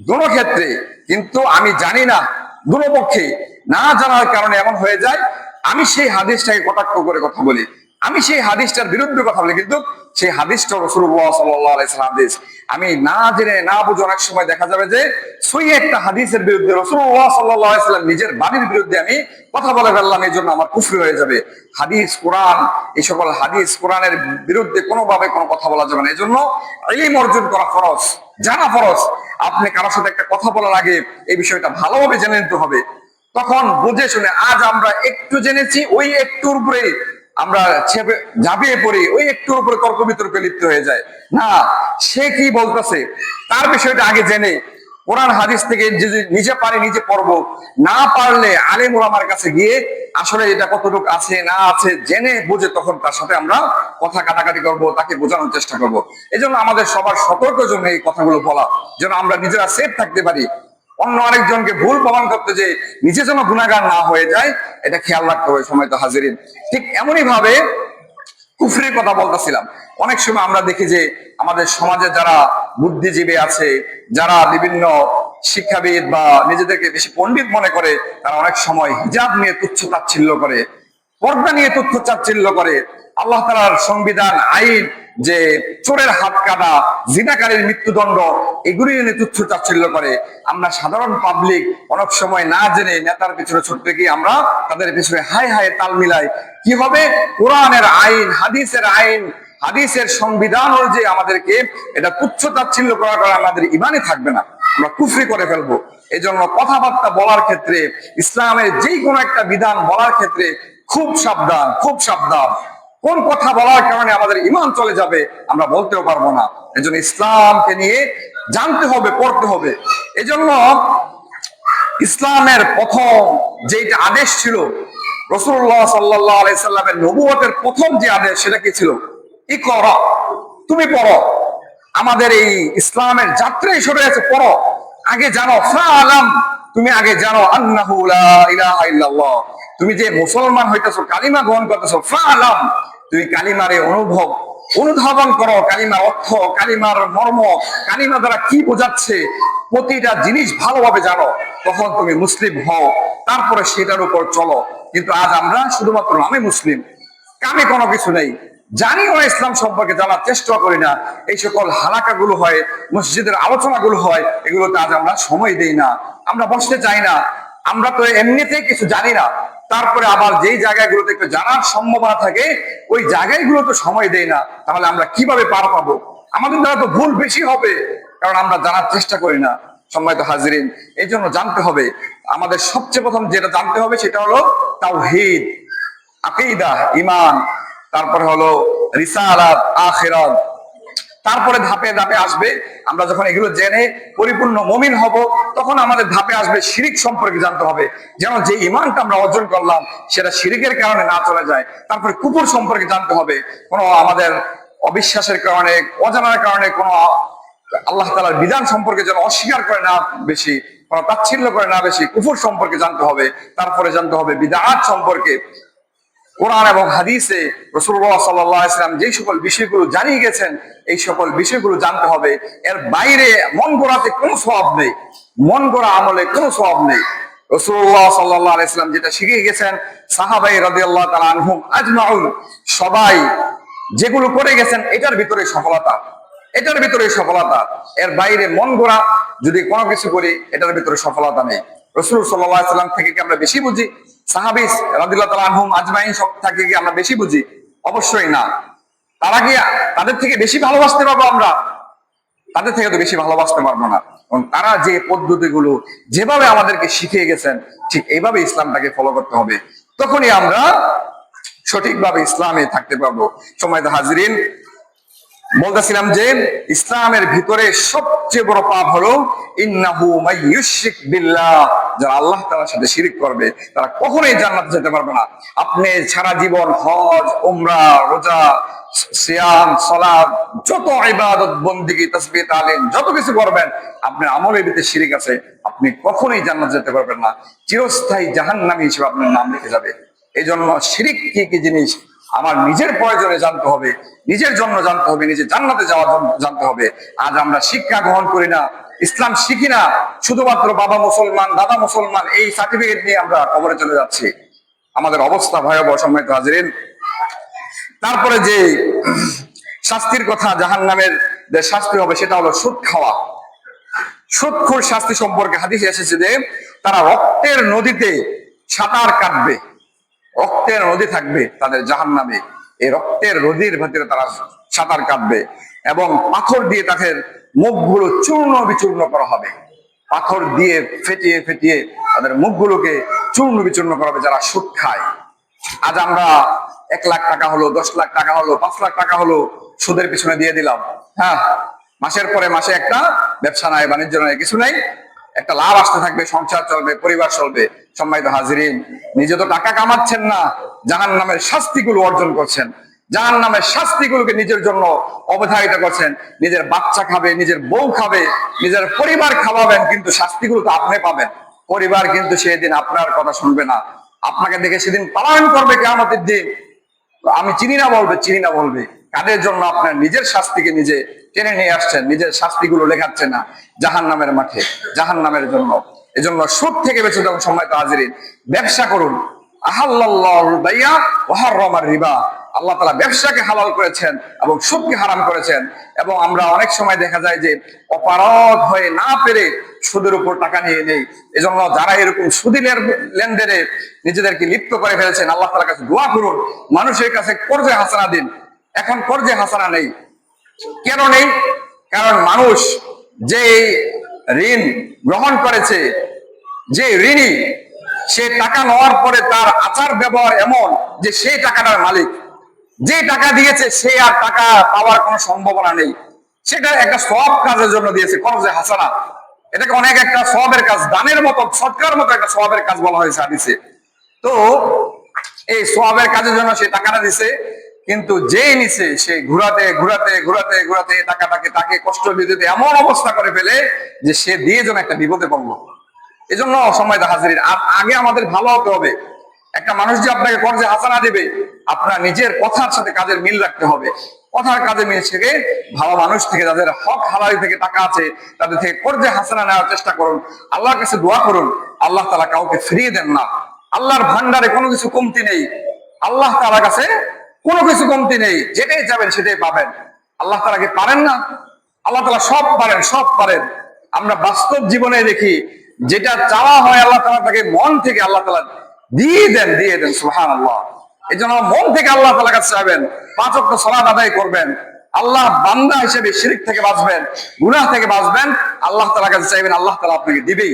দোনো ক্ষেত্রে, কিন্তু আমি জানি না, দোনো পক্ষে না জানার কারণে এমন হয়ে যায় আমি সেই হাদিসটাকে কটাক্ষ করে কথা বলি, আমি সেই হাদিসটার বিরুদ্ধে কথা বলি, কিন্তু সেই হাদিসটা রাসূলুল্লাহ সাল্লাল্লাহু আলাইহি ওয়াসাল্লাম হাদিস। আমি না জেনে না বুঝে অনেক সময় দেখা যাবে যে সহিহ একটা হাদিসের বিরুদ্ধে, রাসূলুল্লাহ সাল্লাল্লাহু আলাইহি ওয়াসাল্লাম নিজের বাণীর বিরুদ্ধে আমি কথা বলে ফেললাম, এই জন্য আমার কুফরি হয়ে যাবে। হাদিস, কোরআন, এই সকল হাদিস কোরআনের বিরুদ্ধে কোনোভাবে কোনো কথা বলা যাবে না। এই জন্য ইলম অর্জন করা ফরজ, জানা ফরজ। আপনি কারোর সাথে একটা কথা বলার আগে এই বিষয়টা ভালোভাবে জেনে নিতে হবে, তখন বুঝে শুনে। আজ আমরা একটু জেনেছি, ওই একটুর উপরে আমরা ঝাঁপিয়ে পড়ি, ওই একটুর উপরে তর্ক বিতর্কে লিপ্ত হয়ে যায়। না, সে কি বলতেছে তার বিষয়টা আগে জেনে, কোরআন হাদিস থেকে যদি নিজে পারি নিজে পড়বো, না পারলে আলেম ওলামার কাছে গিয়ে আসলে এটা কতটুকু আছে না আছে জেনে বুঝে তখন তার সাথে আমরা কথা কাটাকাটি করব, তাকে বোঝানোর চেষ্টা করব। এই জন্য আমাদের সবার সতর্কের জন্য এই কথাগুলো বলা, যেন আমরা নিজেরা সেফ থাকতে পারি, অন্য আরেকজনকে ভুল প্রমাণ করতে যে নিজে যেন গুনাহগার না হয়ে যায়, এটা খেয়াল রাখতে হবে। সময়ত হাজিরিন, ঠিক এমনই ভাবে কুফরির কথা বলতেছিলাম। অনেক সময় আমরা দেখি যে আমাদের সমাজে যারা বুদ্ধিজীবী আছে, যারা বিভিন্ন শিক্ষাবিদ বা নিজেদেরকে বেশি পণ্ডিত মনে করে, তারা অনেক সময় হিজাব নিয়ে তুচ্ছ তাচ্ছিল্য করে, পর্দা নিয়ে তুচ্ছ চাচ্ছিল্য করে, আল্লাহ তাআলার সংবিধান আইন যে চোরের হাত কাটা, জিনাকারীর মৃত্যুদণ্ড, এগুলি নিয়ে তুচ্ছ চাচ্ছিল্য করে। আমরা সাধারণ পাবলিক অনেক সময় না জেনে নেতার পিছনে ছুটতে গিয়ে আমরা তাদের পিছনে হায় হায় তাল মিলাই। কি হবে? কোরআনের আইন, হাদিসের আইন, হাদিসের সংবিধান অনুযায়ী আমাদেরকে এটা তুচ্ছ তাচ্ছিল্য করা আমাদের ইমানই থাকবে না, আমরা কুফরি করে ফেলবো। এই জন্য কথাবার্তা বলার ক্ষেত্রে, ইসলামের যে কোনো একটা বিধান বলার ক্ষেত্রে খুব সাবধান, খুব সাবধান। কোন কথা বলার কারণে আমাদের ইমান চলে যাবে আমরা বলতেও পারবো না। এজন্য ইসলামকে নিয়ে জানতে হবে, পড়তে হবে। এজন্য ইসলামের প্রথম যেটা আদেশ ছিল, রাসূলুল্লাহ সাল্লাল্লাহু আলাইহি সাল্লামের নবুয়তের প্রথম যে আদেশ, সেটা কি ছিল? ইকরা, তুমি পড়ো। আমাদের এই ইসলামের যাত্রাই শুরু হয়েছে পড়ো। আগে জানো, ফাআলাম, তুমি আগে জানো, আন্নাহু লা ইলাহা ইল্লাল্লাহ, তুমি যে মুসলমান হইতেছো, কালিমা গ্রহণ করতেছো, ফাআলাম, তুমি কালিমারে অনুধাবন করো, কালিমার অর্থ, কালিমার মর্ম, কালিমা দ্বারা কি বোঝাচ্ছে, প্রতিটা জিনিস ভালোভাবে জানো, তখন তুমি মুসলিম হও, তারপরে সেটার উপর চলো। কিন্তু আজ আমরা শুধুমাত্র নামে মুসলিম, কামে কোনো কিছু নেই, জানিও না, ইসলাম সম্পর্কে জানার চেষ্টা করি না। এই সকল হালাকাগুলো হয়, মসজিদের আলোচনাগুলো হয়, এগুলোতে আজ আমরা সময় দেই না, আমরা বসতে চাই না। আমরা তো এমনিতেই কিছু জানি না, তারপরে আবার যেই জায়গাগুলোতে একটু জানার সম্ভাবনা থাকে ওই জায়গাগুলো তো সময় দেই না। তাহলে আমরা কিভাবে পার পাবো? আমাদের দ্বারা তো ভুল বেশি হবে, কারণ আমরা জানার চেষ্টা করি না। সম্মানিত হাজিরিন, এই জন্য জানতে হবে, আমাদের সবচেয়ে প্রথম যেটা জানতে হবে সেটা হলো তাওহীদ, আকীদা, ঈমান, তারপরে হলো রিসালাত, আখিরাত, তারপরে ধাপে ধাপে আসবে। আমরা যখন এগুলো জেনে পরিপূর্ণ মুমিন হব, তখন আমাদের ধাপে আসবে শিরিক সম্পর্কে জানতে হবে, যেন যে ঈমানটা আমরা অর্জন করলাম সেটা শিরিকের কারণে না চলে যায়। তারপরে কুফর সম্পর্কে জানতে হবে, কোনো আমাদের অবিশ্বাসের কারণে, অজানার কারণে কোনো আল্লাহ তাআলার বিধান সম্পর্কে যেন অস্বীকার করে না বেশি, কোনো তাচ্ছিল্য করে না বেশি, কুফর সম্পর্কে জানতে হবে। তারপরে জানতে হবে বিদআত সম্পর্কে। কোরআন এবং হাদিসে রাসূলুল্লাহ সাল্লাল্লাহু আলাইহি ওয়াসাল্লাম যে সকল বিষয়গুলো জানিয়ে গেছেন, এই সকল বিষয়গুলো জানতে হবে। এর বাইরে মন গড়াতে কোনো সওয়াব নেই, মন গড়া আমলে কোনো সওয়াব নেই। রাসূলুল্লাহ সাল্লাল্লাহু আলাইহি ওয়াসাল্লাম যেটা শিখিয়ে গেছেন, সাহাবায়ে রাদিয়াল্লাহু তাআলা আনহুম আজমাউন, সবাই যেগুলো করে গেছেন এটার ভিতরে সফলতা, এটার ভিতরে সফলতা। এর বাইরে মন গড়া যদি কোনো কিছু করি, এটার ভিতরে সফলতা নেই। রাসূল সাল্লাল্লাহু আলাইহি ওয়াসাল্লাম থেকে কি আমরা বেশি বুঝি? সাহাবী রাদিয়াল্লাহু তাআলা আনহুম আজমাইন সব থেকে কি আমরা বেশি বুঝি? অবশ্যই না। তারা কি তাদের থেকে বেশি ভালোবাসতে পারবো আমরা? তাদের থেকে তো বেশি ভালোবাসতে পারবো না। কারণ তারা যে পদ্ধতিগুলো যেভাবে আমাদেরকে শিখিয়ে গেছেন, ঠিক এইভাবে ইসলামটাকে ফলো করতে হবে, তখনই আমরা সঠিকভাবে ইসলামে থাকতে পারবো। সম্মানিত হাজিরিন, বলতেছিলাম যে ইসলামের ভিতরে সবচেয়ে বড় পাপ হলো ইন্নাহু মাইয়ুশরিক বিল্লাহ, যারা আল্লাহ তাআলার সাথে শিরিক করবে তারা কখনোই জান্নাতে যেতে পারবে না। আপনি সারা জীবন হজ, উমরা, রোজা, সিয়াম, সালাত, যত ইবাদত বন্দেগী, তাসবিহ, তাহলিল যত কিছু করবেন, আপনার আমলের ভিতরে শিরিক আছে, আপনি কখনোই জান্নাতে যেতে পারবেন না। চিরস্থায়ী জাহান্নামী হিসেবে আপনার নাম লিখে যাবে। এই জন্য শিরিক কি কি জিনিস আমার নিজের প্রয়োজনে জানতে হবে, নিজের জন্য জানতে হবে, নিজে জান্নাতে যাওয়ার জন্য জানতে হবে। আজ আমরা শিক্ষা গ্রহণ করি না, ইসলাম শিখি না, শুধুমাত্র বাবা মুসলমান, দাদা মুসলমান, এই সার্টিফিকেট নিয়ে আমরা কবরে চলে যাচ্ছি। আমাদের অবস্থা ভয়াবহ। সম্মানিত হাজিরিন, তারপরে যে শাস্তির কথা, জাহান্নামের যে শাস্তি হবে সেটা হলো সুদ খাওয়া। সুদখোর শাস্তি সম্পর্কে হাদিসে এসেছে যে তারা রক্তের নদীতে সাঁতার কাটবে, রক্তের নদী থাকবে তাদের জাহান্নামে, এই রক্তের নদীর ভেতরে তারা সাঁতার কাটবে এবং পাথর দিয়ে তাদের মুখগুলো চূর্ণ বিচূর্ণ করা হবে, পাথর দিয়ে ফেটিয়ে ফেটিয়ে তাদের মুখগুলোকে চূর্ণ বিচূর্ণ করা হবে যারা সুদ খায়। আজ আমরা 1 লাখ টাকা হলো, 10 লাখ টাকা হলো, 5 লাখ টাকা হলো সুদের পিছনে দিয়ে দিলাম। হ্যাঁ, মাসের পরে মাসে একটা ব্যবসা নাই, বাণিজ্য নাই, কিছু নাই, একটা লাভ আসতে থাকবে, সংসার চলবে, পরিবার চলবে। সম্মানিত হাজিরিন, নিজে তো টাকা কামাচ্ছেন না, জাহান্নামের শাস্তিগুলো অর্জন করছেন, জাহান্নামের শাস্তিগুলোকে নিজের জন্য অবধারিত করছেন। নিজের বাচ্চা খাবে, নিজের বউ খাবে, নিজের পরিবার খাওয়াবেন, কিন্তু শাস্তিগুলো তো আপনি পাবেন। পরিবার কিন্তু সেদিন আপনার কথা শুনবে না, আপনাকে দেখে সেদিন পালায়ন করবে কিয়ামতের দিন। আমি চিনি না বলবে, চিনি না বলবে। কাদের জন্য আপনার নিজের শাস্তিকে নিজে টেনে নিয়ে আসছেন, নিজের শাস্তিগুলো লেখাচ্ছেন না জাহান্নামের মাঠে, জাহান্নামের জন্য। এজন্য সুদ থেকে বেঁচে থাকুন। সম্মানিত হাজিরিন, ব্যবসা করুন, আহাল্লাল্লাহুল বাইয়া ওয়া হাররামার রিবা, আল্লাহ তাআলা ব্যবসাকে হালাল করেছেন এবং সুদকে হারাম করেছেন। এবং আমরা অনেক সময় দেখা যায় যে অপারগ হয়ে না পেরে সুদের উপর টাকা নিয়ে নেই। এজন্য যারা এরকম সুদিনের লেনদেনে নিজেদেরকে লিপ্ত করে ফেলেছেন, আল্লাহ তাআলার কাছে দোয়া করুন, মানুষের কাছে কর্জে হাসানা দিন। এখন কর্জে হাসানা নেই, কেন নেই? কারণ মানুষ যে ঋণ গ্রহণ করেছে, যে ঋণী, সে টাকা নেওয়ার পরে তার আচার ব্যবহার এমন যে সেই টাকাটার মালিক। যে টাকা দিয়েছে সে আর টাকা পাওয়ার কোনো সম্ভাবনা নেই। সেটা একটা সওয়াব কাজের জন্য দিয়েছে, কর্জে হাসানা। এটাকে অনেক একটা সওয়াবের কাজ, দানের মতো, সৎকার মতো একটা সওয়াবের কাজ বলা হয়েছে হাদিসে। তো এই সওয়াবের কাজের জন্য সে টাকাটা দিছে, কিন্তু যে নিছে সে ঘুরাতে ঘুরাতে ঘুরাতে ঘুরাতে টাকাটাকে তাকে কষ্ট দিতে এমন অবস্থা করে ফেলে যে সে দিয়ে যেন একটা বিপদে পড়লো। এই জন্য সময় হাজির আগে আমাদের ভালো হতে হবে। একটা মানুষ যে আপনাকে কর্জে হাসানা দিবে, আপনার নিজের কথার সাথে কাজের মিল রাখতে হবে। কথার কাজে মিল থেকে ভালো মানুষ থেকে, যাদের হক হালালি থেকে টাকা আছে, তাদের থেকে কর্জে হাসানা নেওয়ার চেষ্টা করুন। আল্লাহর কাছে দোয়া করুন, আল্লাহ তাআলা কাউকে ফিরিয়ে দেন না। আল্লাহর ভান্ডারে কোনো কিছু কমতি নেই। আল্লাহ তাআলার কাছে কোনো কিছু কমতি নেই, যেটাই যাবেন সেটাই পাবেন। আল্লাহ তাআলা কি পারেন না? আল্লাহ তাআলা সব পারেন, সব পারেন। আমরা বাস্তব জীবনে দেখি, যেটা চাওয়া হয় আল্লাহ তাআলা তাকে মন থেকে আল্লাহ তাআলা দিয়ে দেন, দিয়ে দেন। সুবহানাল্লাহ। এই জন্য মন থেকে আল্লাহ তাআলার কাছে চাইবেন, 5 ওয়াক্ত সালাত আদায় করবেন, আল্লাহ বান্দা হিসেবে শিরক থেকে বাঁচবেন, গুনাহ থেকে বাঁচবেন, আল্লাহ তাআলার কাছে চাইবেন, আল্লাহ তাআলা আপনাকে দিবেই।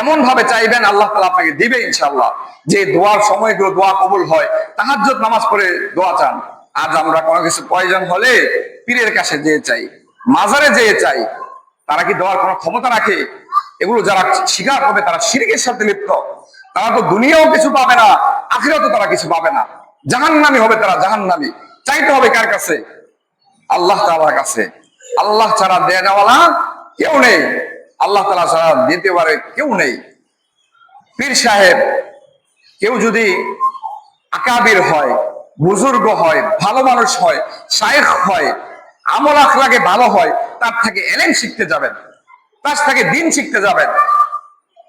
এমন ভাবে চাইবেন, আল্লাহ তাআলা আপনাকে দিবে ইনশাআল্লাহ। যে দোয়ার সময়গুলো দোয়া কবুল হয়, তাহাজ্জুদ নামাজ পড়ে দোয়া চান। আজ আমরা কোনো কিছু প্রয়োজন হলে পীরের কাছে যেয়ে চাই, মাজারে যেয়ে চাই। তারা কি দেওয়ার কোনো ক্ষমতা রাখে? এগুলো যারা স্বীকার হবে তারা শিরকের সাথে লিপ্ত। তারা তো দুনিয়াও কিছু পাবে না, আখিরাতেও তারা কিছু পাবে না। জাহান্নামী হবে তারা, জাহান্নামী। চাইতে হবে কার কাছে? আল্লাহ তাআলার কাছে। আল্লাহ ছাড়া দেওয়ালা কেউ নেই, আল্লাহ তাআলা ছাড়া দিতে পারে কেউ নেই। পীর সাহেব কেউ যদি আকাবির হয়, বুজুর্গ হয়, ভালো মানুষ হয়, শায়েখ হয়, আমল আখলাকে ভালো হয়, তার থেকে এলেম শিখতে যাবেন, তার থেকে দিন শিখতে যাবেন,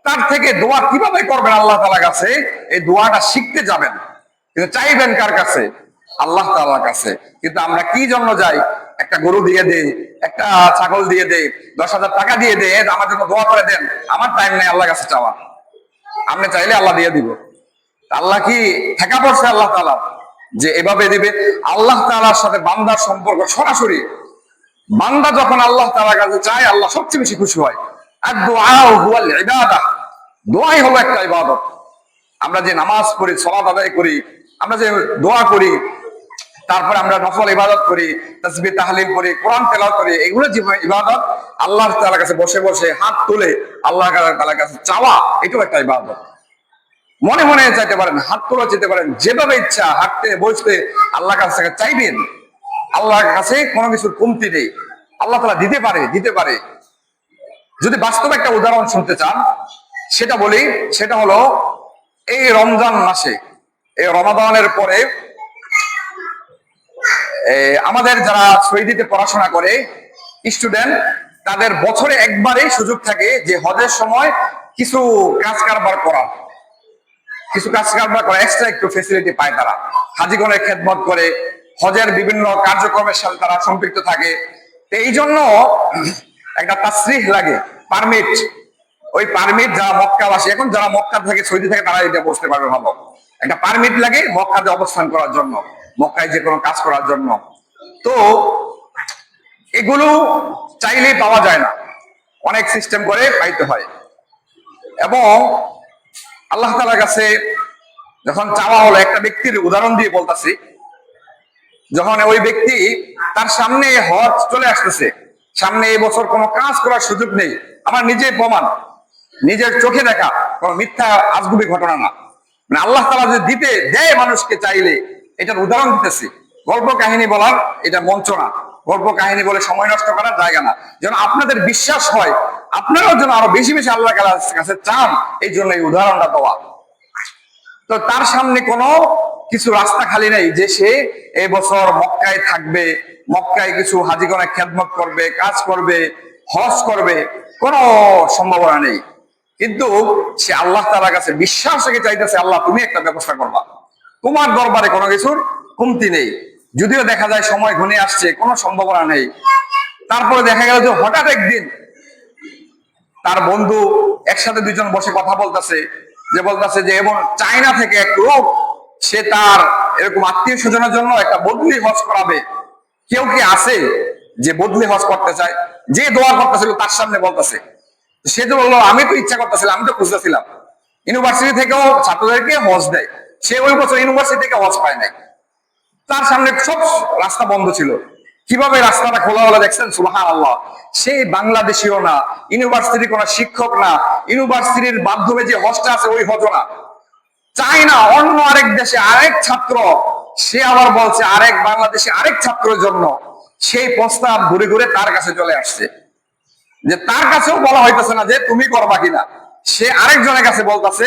তার থেকে দোয়া কিভাবে করবেন আল্লাহ তাআলার কাছে, এই দোয়াটা শিখতে যাবেন। কিন্তু চাইবেন কার কাছে? আল্লাহ তাআলার কাছে। কিন্তু আমরা কি জন্য যাই? একটা গরু দিয়ে দেই, একটা ছাগল দিয়ে দেই, 10,000 টাকা দিয়ে দেই, আমার জন্য দোয়া করে দেন। আমার টাইম নেই আল্লাহর কাছে চাওয়া। আপনি চাইলে আল্লাহ দিয়ে দিব। আল্লাহ কি ঠেকা পড়ছে আল্লাহ তাআলা যে এভাবে দিবে? আল্লাহ তাআলার সাথে বান্দার সম্পর্ক সরাসরি। বান্দা যখন আল্লাহ তাআলার কাছে চায়, আল্লাহ সবচেয়ে বেশি খুশি হয়। আর দোয়া হুয়াল ইবাদাহ, দোয়াই হলো একটা ইবাদত। আমরা যে নামাজ পড়ি, সালাত আদায় করি, আমরা যে দোয়া করি, তারপরে আমরা নফল ইবাদত করি, তাসবিহ তাহলিল করি, কোরআন তেলাওয়াত করি, এগুলো যে ইবাদত, আল্লাহ তাআলার কাছে বসে বসে হাত তুলে আল্লাহ তাআলার কাছে চাওয়া, এটাও একটা ইবাদত। মনে মনে চাইতে পারেন, হাত তুলে যেতে পারেন, যেভাবে ইচ্ছা হাঁটতে বসতে আল্লাহর কাছে চাইবেন। আল্লাহর কাছে কোনো কিছুর কমতি নেই, আল্লাহ তাআলা দিতে পারে, দিতে পারে। যদি বাস্তব একটা উদাহরণ শুনতে চান, সেটা বলি। সেটা হলো এই রমজান মাসে, এই রমাদানের পরে আমাদের যারা সৌদিতে পড়াশোনা করে স্টুডেন্ট, তাদের বছরে একবারই সুযোগ থাকে যে হজের সময় কিছু কাজ কারবার করা, কিছু কাজ কারবার করা, এক্সট্রা একটু ফেসিলিটি পায় তারা। হাজিগণের খেদমত করে, হজের বিভিন্ন কার্যক্রমের সাথে তারা সম্পৃক্ত থাকে। তো এই জন্য একটা তাসরিহ লাগে, পারমিট। ওই পারমিট যারা মক্কাবাসী, এখন যারা মক্কা থেকে সৌদি থেকে, তারা এটা বুঝতে পারবে ভালো। একটা পারমিট লাগে মক্কাতে অবস্থান করার জন্য, মক্কায় যে কোনো কাজ করার জন্য। তো এগুলো চাইলেই পাওয়া যায় না, অনেক সিস্টেম করে পাইতে হয়। এবং আল্লাহ তাআলার কাছে যখন চাওয়া হলো, একটা ব্যক্তির উদাহরণ দিয়ে বলতেছি, যখন ওই ব্যক্তি তার সামনে হজ চলে আসতেছে, সামনে এই বছর কোনো কাজ করার সুযোগ নেই, আমার নিজের প্রমাণ, নিজের চোখে দেখা, কোনো মিথ্যা আজগুবি ঘটনা না। মানে আল্লাহ তাআলা যে দিতে দেয় মানুষকে চাইলে, এটার উদাহরণ দিতেছি। গল্প কাহিনী বলার এটা মঞ্চ না, গল্প কাহিনী বলে সময় নষ্ট করার জায়গা না। যেন আপনাদের বিশ্বাস হয়, আপনারাও যেন আরো বেশি বেশি আল্লাহর কাছে চান, এই জন্য এই উদাহরণটা দেওয়া। তো তার সামনে কোনো কিছু রাস্তা খালি নেই যে সে এই বছর মক্কায় থাকবে, মক্কায় কিছু হাজিগণের খেদমত করবে, কাজ করবে, হজ করবে, কোনো সম্ভাবনা নেই। কিন্তু সে আল্লাহ তাআলার কাছে বিশ্বাস রেখে চাইতেছে, আল্লাহ তুমি একটা ব্যবস্থা করবা, তোমার দরবারে কোনো কিছুর কমতি নেই। যদিও দেখা যায় সময় ঘনিয়ে আসছে, কোনো সম্ভাবনা নেই। তারপরে দেখা গেল যে হঠাৎ একদিন তার বন্ধু একসাথে দুজন বসে কথা বলতেছে, যে বলতেছে যে এবং চায়না থেকে এক লোক, সে তার এরকম আত্মীয় স্বজনের জন্য একটা বদলি হজ করাবে। কেউ কি আছে যে বদলি হজ করতে চায়? যে দোয়া করতেছিল তার সামনে বলতেছে। সে তো বললো আমি তো ইচ্ছা করতেছিলাম, আমি তো খুঁজতেছিলাম। ইউনিভার্সিটি থেকেও ছাত্রদেরকে হজ দেয়, সে ওই বছর ইউনিভার্সিটি থেকে হজ পায় নাই। তার সামনে সব রাস্তা বন্ধ ছিল, কিভাবে রাস্তাটা খোলা হলো দেখছেন? সুবহানাল্লাহ। সেই বাংলাদেশীও না, ইউনিভার্সিটির কোন শিক্ষক না, ইউনিভার্সিটির মাধ্যমে যে হজটা আছে ওই হজ না, চাই না, অন্য আরেক দেশে আরেক ছাত্র, সে আবার বলছে আরেক বাংলাদেশে আরেক ছাত্রের জন্য সেই প্রস্তাব ঘুরে ঘুরে তার কাছে চলে আসছে। যে তার কাছেও বলা হইতেছে না যে তুমি করবা কিনা, সে আরেকজনের কাছে বলতেছে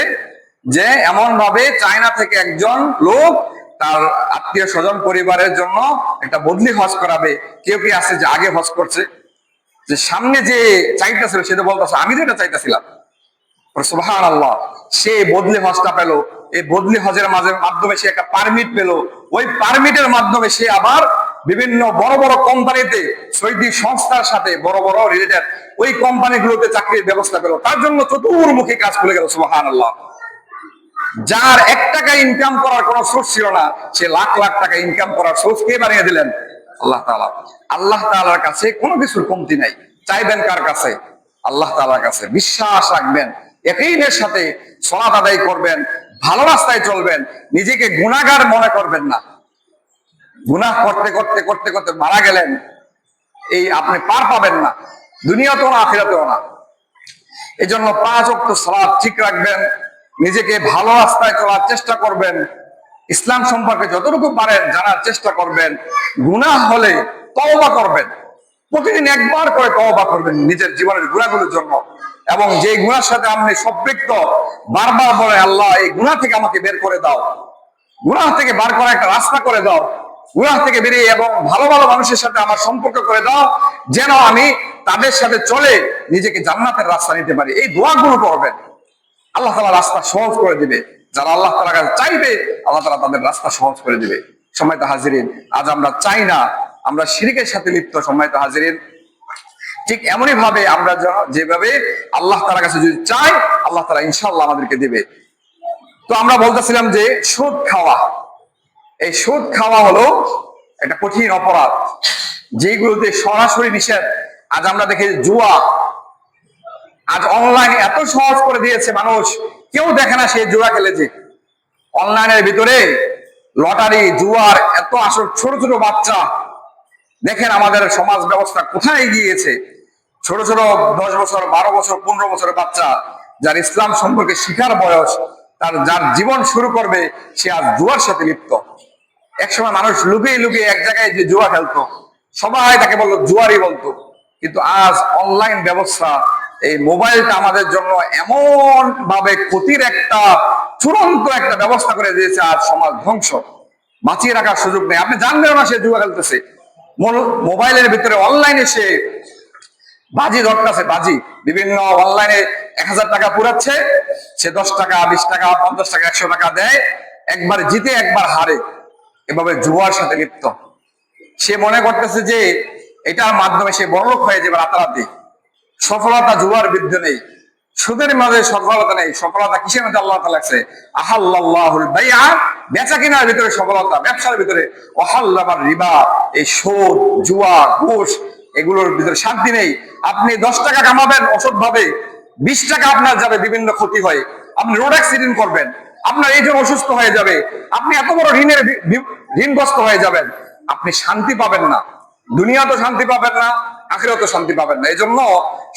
যে এমন ভাবে চায়না থেকে একজন লোক তার আত্মীয় স্বজন পরিবারের জন্য একটা বদলি হজ করাবে। কেউ কি আছে যে আগে হজ করছে? যে সামনে যে চাইতেছিল সে তো বলতেছে আমি তো এটা চাইতেছিলাম। সুবহানাল্লাহ। সে বদলি হজটা পেল, এই বদলি হজের মাধ্যমে সে একটা পারমিট পেল, ওই পারমিটের মাধ্যমে সে আবার বিভিন্ন বড় বড় কোম্পানিতে, সৌদি সংস্থার সাথে বড় বড় রিলেটেড ওই কোম্পানিগুলোতে চাকরির ব্যবস্থা পেল। তার জন্য চতুর্মুখী কাজ খুলে গেল। সুবহানাল্লাহ। যার 1 টাকা ইনকাম করার কোন সোর্স ছিল না, সে লাখ লাখ টাকা ইনকাম করার সোর্স কে বানিয়ে দিলেন? আল্লাহ তাআলা। আল্লাহ তাআলার কাছে কোনো কিছুর কমতি নাই। চাইবেন কার কাছে? আল্লাহ তাআলার কাছে। বিশ্বাস রাখবেন, ইয়াকিনের সাথে সালাত আদায় করবেন, ভালো রাস্তায় চলবেন, নিজেকে গুনাহগার মনে করবেন না। গুনাহ করতে করতে করতে করতে মারা গেলেন, এই আপনি পার পাবেন না, দুনিয়াতেও না আখিরাতেও না। এই জন্য 5 ওয়াক্ত সালাত ঠিক রাখবেন, নিজেকে ভালো রাস্তায় চলার চেষ্টা করবেন, ইসলাম সম্পর্কে যতটুকু পারেন জানার চেষ্টা করবেন। গুনাহ হলে তওবা করবেন, প্রতিদিন একবার করে তওবা করবেন নিজের জীবনের গুনাহগুলোর জন্য। এবং যে গুনার সাথে আপনি সম্পৃক্ত, বারবার বলে আল্লাহ এই গুনাহ থেকে আমাকে বের করে দাও, গুনাহ থেকে বার করার একটা রাস্তা করে দাও, গুনাহ থেকে বেরিয়ে এবং ভালো ভালো মানুষের সাথে আমার সম্পর্ক করে দাও, যেন আমি তাদের সাথে চলে নিজেকে জান্নাতের রাস্তা নিতে পারি। এই দোয়াগুলো করবেন, আল্লাহ তাআলা রাস্তা সহজ করে দিবে। যারা আল্লাহ তাআলার কাছে চাইবে, আল্লাহ তাআলা তাদের রাস্তা সহজ করে দিবে। সম্মানিত হাজিরিন, আজ আমরা চাই না, আমরা শিরকের সাথে লিপ্ত। সম্মানিত হাজিরিন, ঠিক এমনই ভাবে আমরা যেভাবে আল্লাহ তাআলার কাছে যদি চাই, আল্লাহ তাআলা ইনশাআল্লাহ আমাদেরকে দিবে। তো আমরা বলতেছিলাম যে সুদ খাওয়া, এই সুদ খাওয়া হলো একটা কঠিন অপরাধ, যেগুলোতে সরাসরি নিষেধ। আজ আমরা দেখি জুয়া, আজ অনলাইনে এত সহজ করে দিয়েছে, মানুষ কেউ দেখে না সে জুয়া খেলেছে। অনলাইনের ভিতরে লটারি, জুয়ার এত আসল, ছোট ছোট বাচ্চা, দেখেন আমাদের সমাজ ব্যবস্থা কোথায় গিয়েছে। ছোট ছোট 10 বছর, 12 বছর, 15 বছরের বাচ্চা, যার ইসলাম সম্পর্কে শিখার বয়স, যার জীবন শুরু করবে, সে আজ জুয়ার সাথে লিপ্ত। একসময় মানুষ লুকিয়ে লুকিয়ে এক জায়গায় যে জুয়া খেলতো, সবাই তাকে বলতো, জুয়ারি বলতো। কিন্তু আজ অনলাইন ব্যবস্থা, এই মোবাইলটা আমাদের জন্য এমন ভাবে ক্ষতির একটা চূড়ান্ত একটা ব্যবস্থা করে দিয়েছে, আজ সমাজ ধ্বংস, বাঁচিয়ে রাখার সুযোগ নেই। আপনি জানবেন না সে জুয়া খেলতেছে, মোবাইলের ভিতরে অনলাইনে সে বাজি ধরতেছে, বাজি বিভিন্ন অনলাইনে 1000 টাকা পুরাচ্ছে, সে 10 টাকা, 20 টাকা, 50 টাকা, 100 টাকা দেয়, একবার জিতে একবার হারে, এভাবে জুয়ার সাথে লিপ্ত। সে মনে করতেছে যে এটার মাধ্যমে সে বড়লোক হয়ে যাবে রাতারাতি। সফলতা জুয়ার বিরুদ্ধে নেই, সুদের মাঝে সফলতা নেই। সফলতা কিসের মধ্যে? আল্লাহ তাআলা লাগছে আহাল্লাহুল বাইআ, বেচা কিনার ভিতরে সফলতা, ব্যবসার ভিতরে। ওয়াহাল্লামার রিবা, এই সুদ, জুয়া, ঘুষ, এগুলোর ভিতরে শান্তি নেই। আপনি 10 টাকা কামাবেন অসৎ ভাবে, 20 টাকা আপনার যাবে, বিভিন্ন ক্ষতি হয়। আপনি রোড অ্যাক্সিডেন্ট করবেন, আপনার এই জন্য অসুস্থ হয়ে যাবে, আপনি এত বড় ঋণগ্রস্ত হয়ে যাবেন, আপনি শান্তি পাবেন না, দুনিয়া তো শান্তি পাবেন না, আখিরাতে তো শান্তি পাবেন না। এই জন্য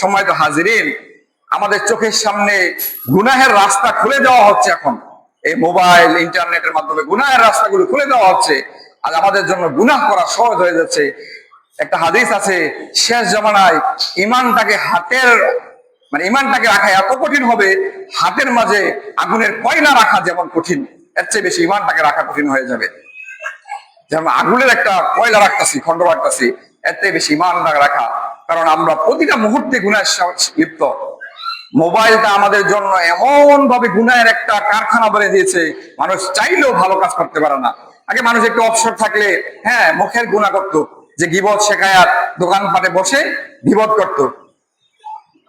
সম্মানিত হাজিরিন, আমাদের চোখের সামনে গুনাহের রাস্তা খুলে দেওয়া হচ্ছে। এখন এই মোবাইল, ইন্টারনেটের মাধ্যমে গুনাহের রাস্তাগুলো খুলে দেওয়া হচ্ছে। আর আমাদের জন্য গুনাহ করা সহজ হয়ে যাচ্ছে। একটা হাদিস আছে, শেষ জামানায় ইমানটাকে ইমানটাকে রাখা এত কঠিন হবে, হাতের মাঝে আগুনের কয়লা রাখা যেমন কঠিন, এর চেয়ে বেশি ইমানটাকে রাখা কঠিন হয়ে যাবে। যেমন আগুনের একটা কয়লা রাখতেছি, খন্ড রাখতেছি, এর থেকে বেশি ইমানটাকে রাখা। কারণ আমরা প্রতিটা মুহূর্তে গুনাহের লিপ্ত। মোবাইলটা আমাদের জন্য এমন ভাবে গুনাহের একটা কারখানা বলে দিয়েছে, মানুষ চাইলেও ভালো কাজ করতে পারে না। আগে মানুষ একটু অবসর থাকলে হ্যাঁ মুখের গুনাহ করত, যে গীবত শেখায়াত দোকানপাটে বসে গীবত করত।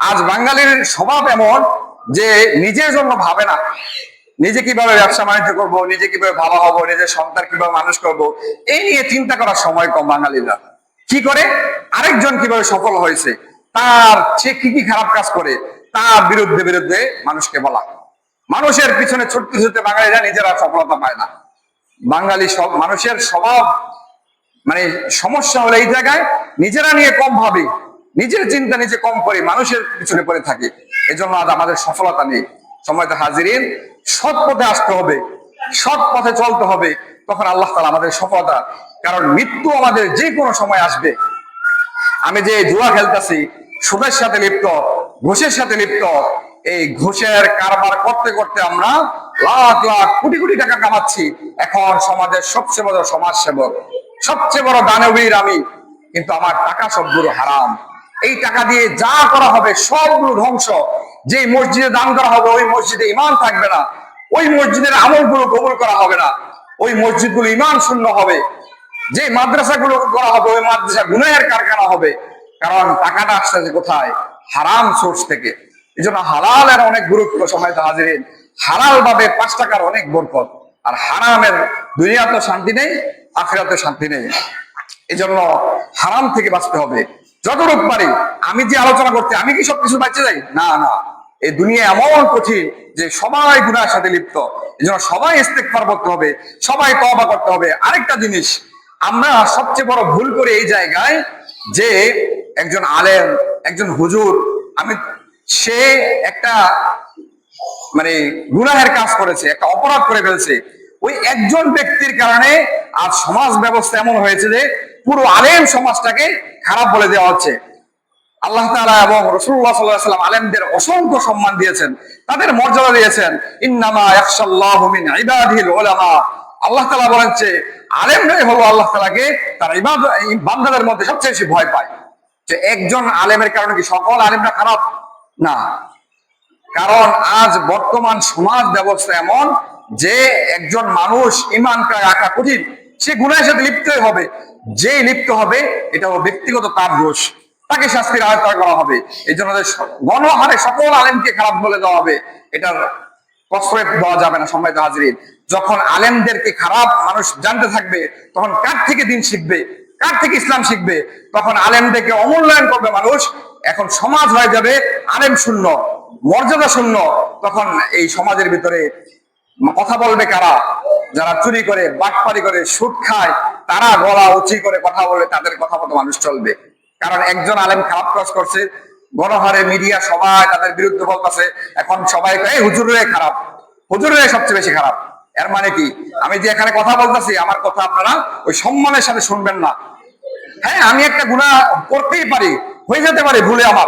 আজ বাঙালির স্বভাব এমন যে নিজের জন্য ভাবে না, নিজে কিভাবে ব্যবসা বাণিজ্য করবো, নিজে কিভাবে ভালো হবো, নিজের সন্তান কিভাবে মানুষ করবো, এই নিয়ে চিন্তা করার সময় কম বাঙালিরা। কি করে আরেকজন কিভাবে সফল হয়েছে, তার সে কি কি খারাপ কাজ করে তার বিরুদ্ধে বিরুদ্ধে মানুষকে বলা। মানুষের পিছনে ছুটতে ছুটতে বাঙালিরা নিজেরা সফলতা পায় না। বাঙালি সব মানুষের স্বভাব মানে সমস্যা হলো এই জায়গায়, নিজেরা নিয়ে কম ভাবে, নিজের চিন্তা নিজে কম করে মানুষের পিছনে পড়ে থাকে। এজন্য আজ আমাদের সফলতা নেই। সময়তে হাজিরিন, সৎ পথে আসতে হবে, সৎ পথে চলতে হবে, তখন আল্লাহ তাআলা আমাদের সফলতা। কারণ মৃত্যু আমাদের যে কোনো সময় আসবে। আমি যে জুয়া খেলতেছি, সুদের সাথে লিপ্ত, ঘুষের সাথে লিপ্ত, এই ঘুষের কারবার করতে করতে আমরা লাখ লাখ কোটি কোটি টাকা কামাচ্ছি। এখন সমাজের সবচেয়ে বড় সমাজ সেবক, সবচেয়ে বড় দানবীর আমি, কিন্তু আমার টাকা সবগুলো হারাম। এই টাকা দিয়ে যা করা হবে সবগুলো ধ্বংস। যে মসজিদে দান করা হবে ওই মসজিদে ঈমান থাকবে না, ওই মসজিদের আমলগুলো কবুল করা হবে না, ওই মসজিদগুলো ঈমান শূন্য হবে। যে মাদ্রাসাগুলো করা হবে ওই মাদ্রাসা গুনাহের কারখানা হবে। কারণ টাকাটা আসছে কোথায়? হারাম সোর্স থেকে। এই জন্য হালালের অনেক গুরুত্ব। সময় তো হাজিরিন, হালাল ভাবে 5 টাকার অনেক বরকত, আর হারামের দুনিয়াতে শান্তি নেই, আখিরাতে শান্তি নেই। এই জন্য হারাম থেকে বাঁচতে হবে যতটুকু পারি। আমি যে আলোচনা করতে, আমি কি সবকিছু বাঁচতে যাই? না না, এই দুনিয়া এমন কঠিন যে সবাই গুনাহের সাথে লিপ্ত। এই জন্য সবাই ইস্তেগফার করতে হবে, সবাই তওবা করতে হবে। আরেকটা জিনিস আমরা সবচেয়ে বড় ভুল করি এই জায়গায়, যে একজন আলেম, একজন হুজুর, সে একটা মানে গুনাহের কাজ করেছে, একটা অপরাধ করে ফেলছে, ওই একজন ব্যক্তির কারণে আজ সমাজ ব্যবস্থা এমন হয়েছে যে পুরো আলেম সমাজটাকে খারাপ বলে দেওয়া হচ্ছে। আল্লাহ তাআলা এবং রাসূলুল্লাহ সাল্লাল্লাহু আলাইহি ওয়াসাল্লাম আলেমদের অসংখ্য সম্মান দিয়েছেন, তাদের মর্যাদা দিয়েছেন। ইন্নামা ইয়াখশাল্লাহু মিন ইবাদিহিল উলামা। আল্লাহ তাআলা বলেছে আলেমরাই হলো আল্লাহ তাআলাকে তার বান্দাদের মধ্যে সবচেয়ে বেশি ভয় পায়। যে একজন আলেমের কারণে কি সকল আলেমরা খারাপ? না। কারণ আজ বর্তমান সমাজ ব্যবস্থা এমন যে একজন মানুষ ঈমান রাখা কঠিন, সে গুনাহের সাথে লিপ্তই হবে। যে লিপ্ত হবে এটা ব্যক্তিগত তার দোষ, তাকে শাস্তির আওতায় করা হবে। এই জন্য গণহারে সকল আলেমকে খারাপ বলে দেওয়া হবে, এটার প্রশ্রয় দেওয়া যাবে না। সম্মানিত হাজিরিন, যখন আলেমদেরকে খারাপ মানুষ জানতে থাকবে, তখন কার থেকে দিন শিখবে, কার থেকে ইসলাম শিখবে? তখন আলেমদেরকে অমূল্যায়ন করবে মানুষ। এখন সমাজ হয়ে যাবে আলেম শূন্য, মর্যাদা শূন্য। তখন এই সমাজের ভিতরে কথা বলবে কারা? যারা চুরি করে, বাটপারি করে, সুদ খায়, তারা গলা উঁচি করে কথা বলে, তাদের কথা মতো মানুষ চলবে। কারণ একজন আলেম খারাপ কাজ করছে, গণহারে মিডিয়া সবাই তাদের বিরুদ্ধে বলতেছে। এখন সবাই হুজুরে খারাপ, হুজুরে সবচেয়ে বেশি খারাপ। এর মানে কি? আমি যে এখানে কথা বলতেছি, আমার কথা আপনারা ওই সম্মানের সাথে শুনবেন না। হ্যাঁ, আমি একটা গুনাহ করতেই পারি, হয়ে যেতে পারে ভুলে, আমার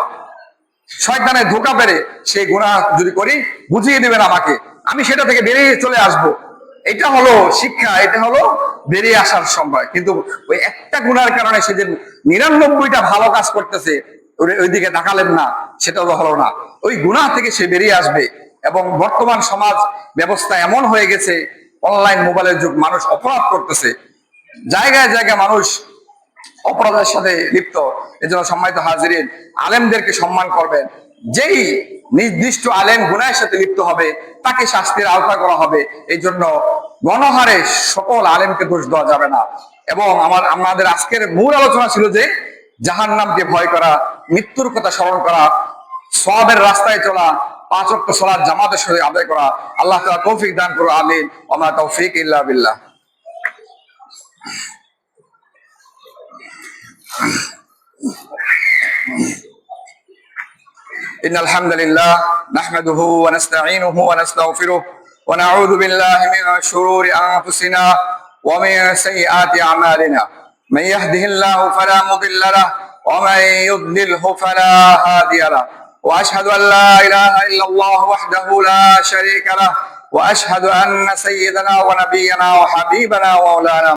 শয়তানের ধোঁকা পেরে সেই গুনাহ যদি করি, বুঝিয়ে দিবেন আমাকে, আমি সেটা থেকে বেরিয়ে চলে আসব। এটা হলো শিক্ষা, এটা হলো বেরিয়ে আসার সময়। কিন্তু ওই একটা গুনার কারণে সে যে 99টা ভালো কাজ করতেছে ওইদিকে তাকালেন না, সেটা তো হলো না। ওই গুনাহ থেকে সে বেরিয়ে আসবে। এবং বর্তমান সমাজ ব্যবস্থা এমন হয়ে গেছে, অনলাইন মোবাইলের যুগ, মানুষ অপরাধ করতেছে, জায়গায় জায়গায় মানুষ অপরাধের সাথে লিপ্ত। এজন্য সম্মানিত হাজিরিন, আলেমদেরকে সম্মান করবেন। যেই নির্দিষ্ট আলেম গুনাহের সাথে লিপ্ত হবে তাকে শাস্তির আওতা করা হবে। এই জন্য গণহারে সকল আলেমকে দোষ দেওয়া যাবে না। এবং আমাদের আজকের মূল আলোচনা ছিল যে জাহান্নামকে ভয় করা, মৃত্যুর কথা স্মরণ করা, সওয়াবের রাস্তায় চলা, 5 ওয়াক্ত সালাত জামাতের সাথে আদায় করা। আল্লাহ তাআলা তৌফিক দান করুন, আমিন। ওয়া মা তৌফিক ইল্লা বিল্লাহ। إن الحمد لله نحمده ونستعينه ونستغفره ونعوذ بالله من شرور أنفسنا ومن سيئات أعمالنا. من يهده الله فلا مضل له ومن يضلله فلا هادي له. وأشهد أن لا إله إلا الله وحده لا شريك له. وأشهد أن سيدنا ونبينا وحبيبنا ومولانا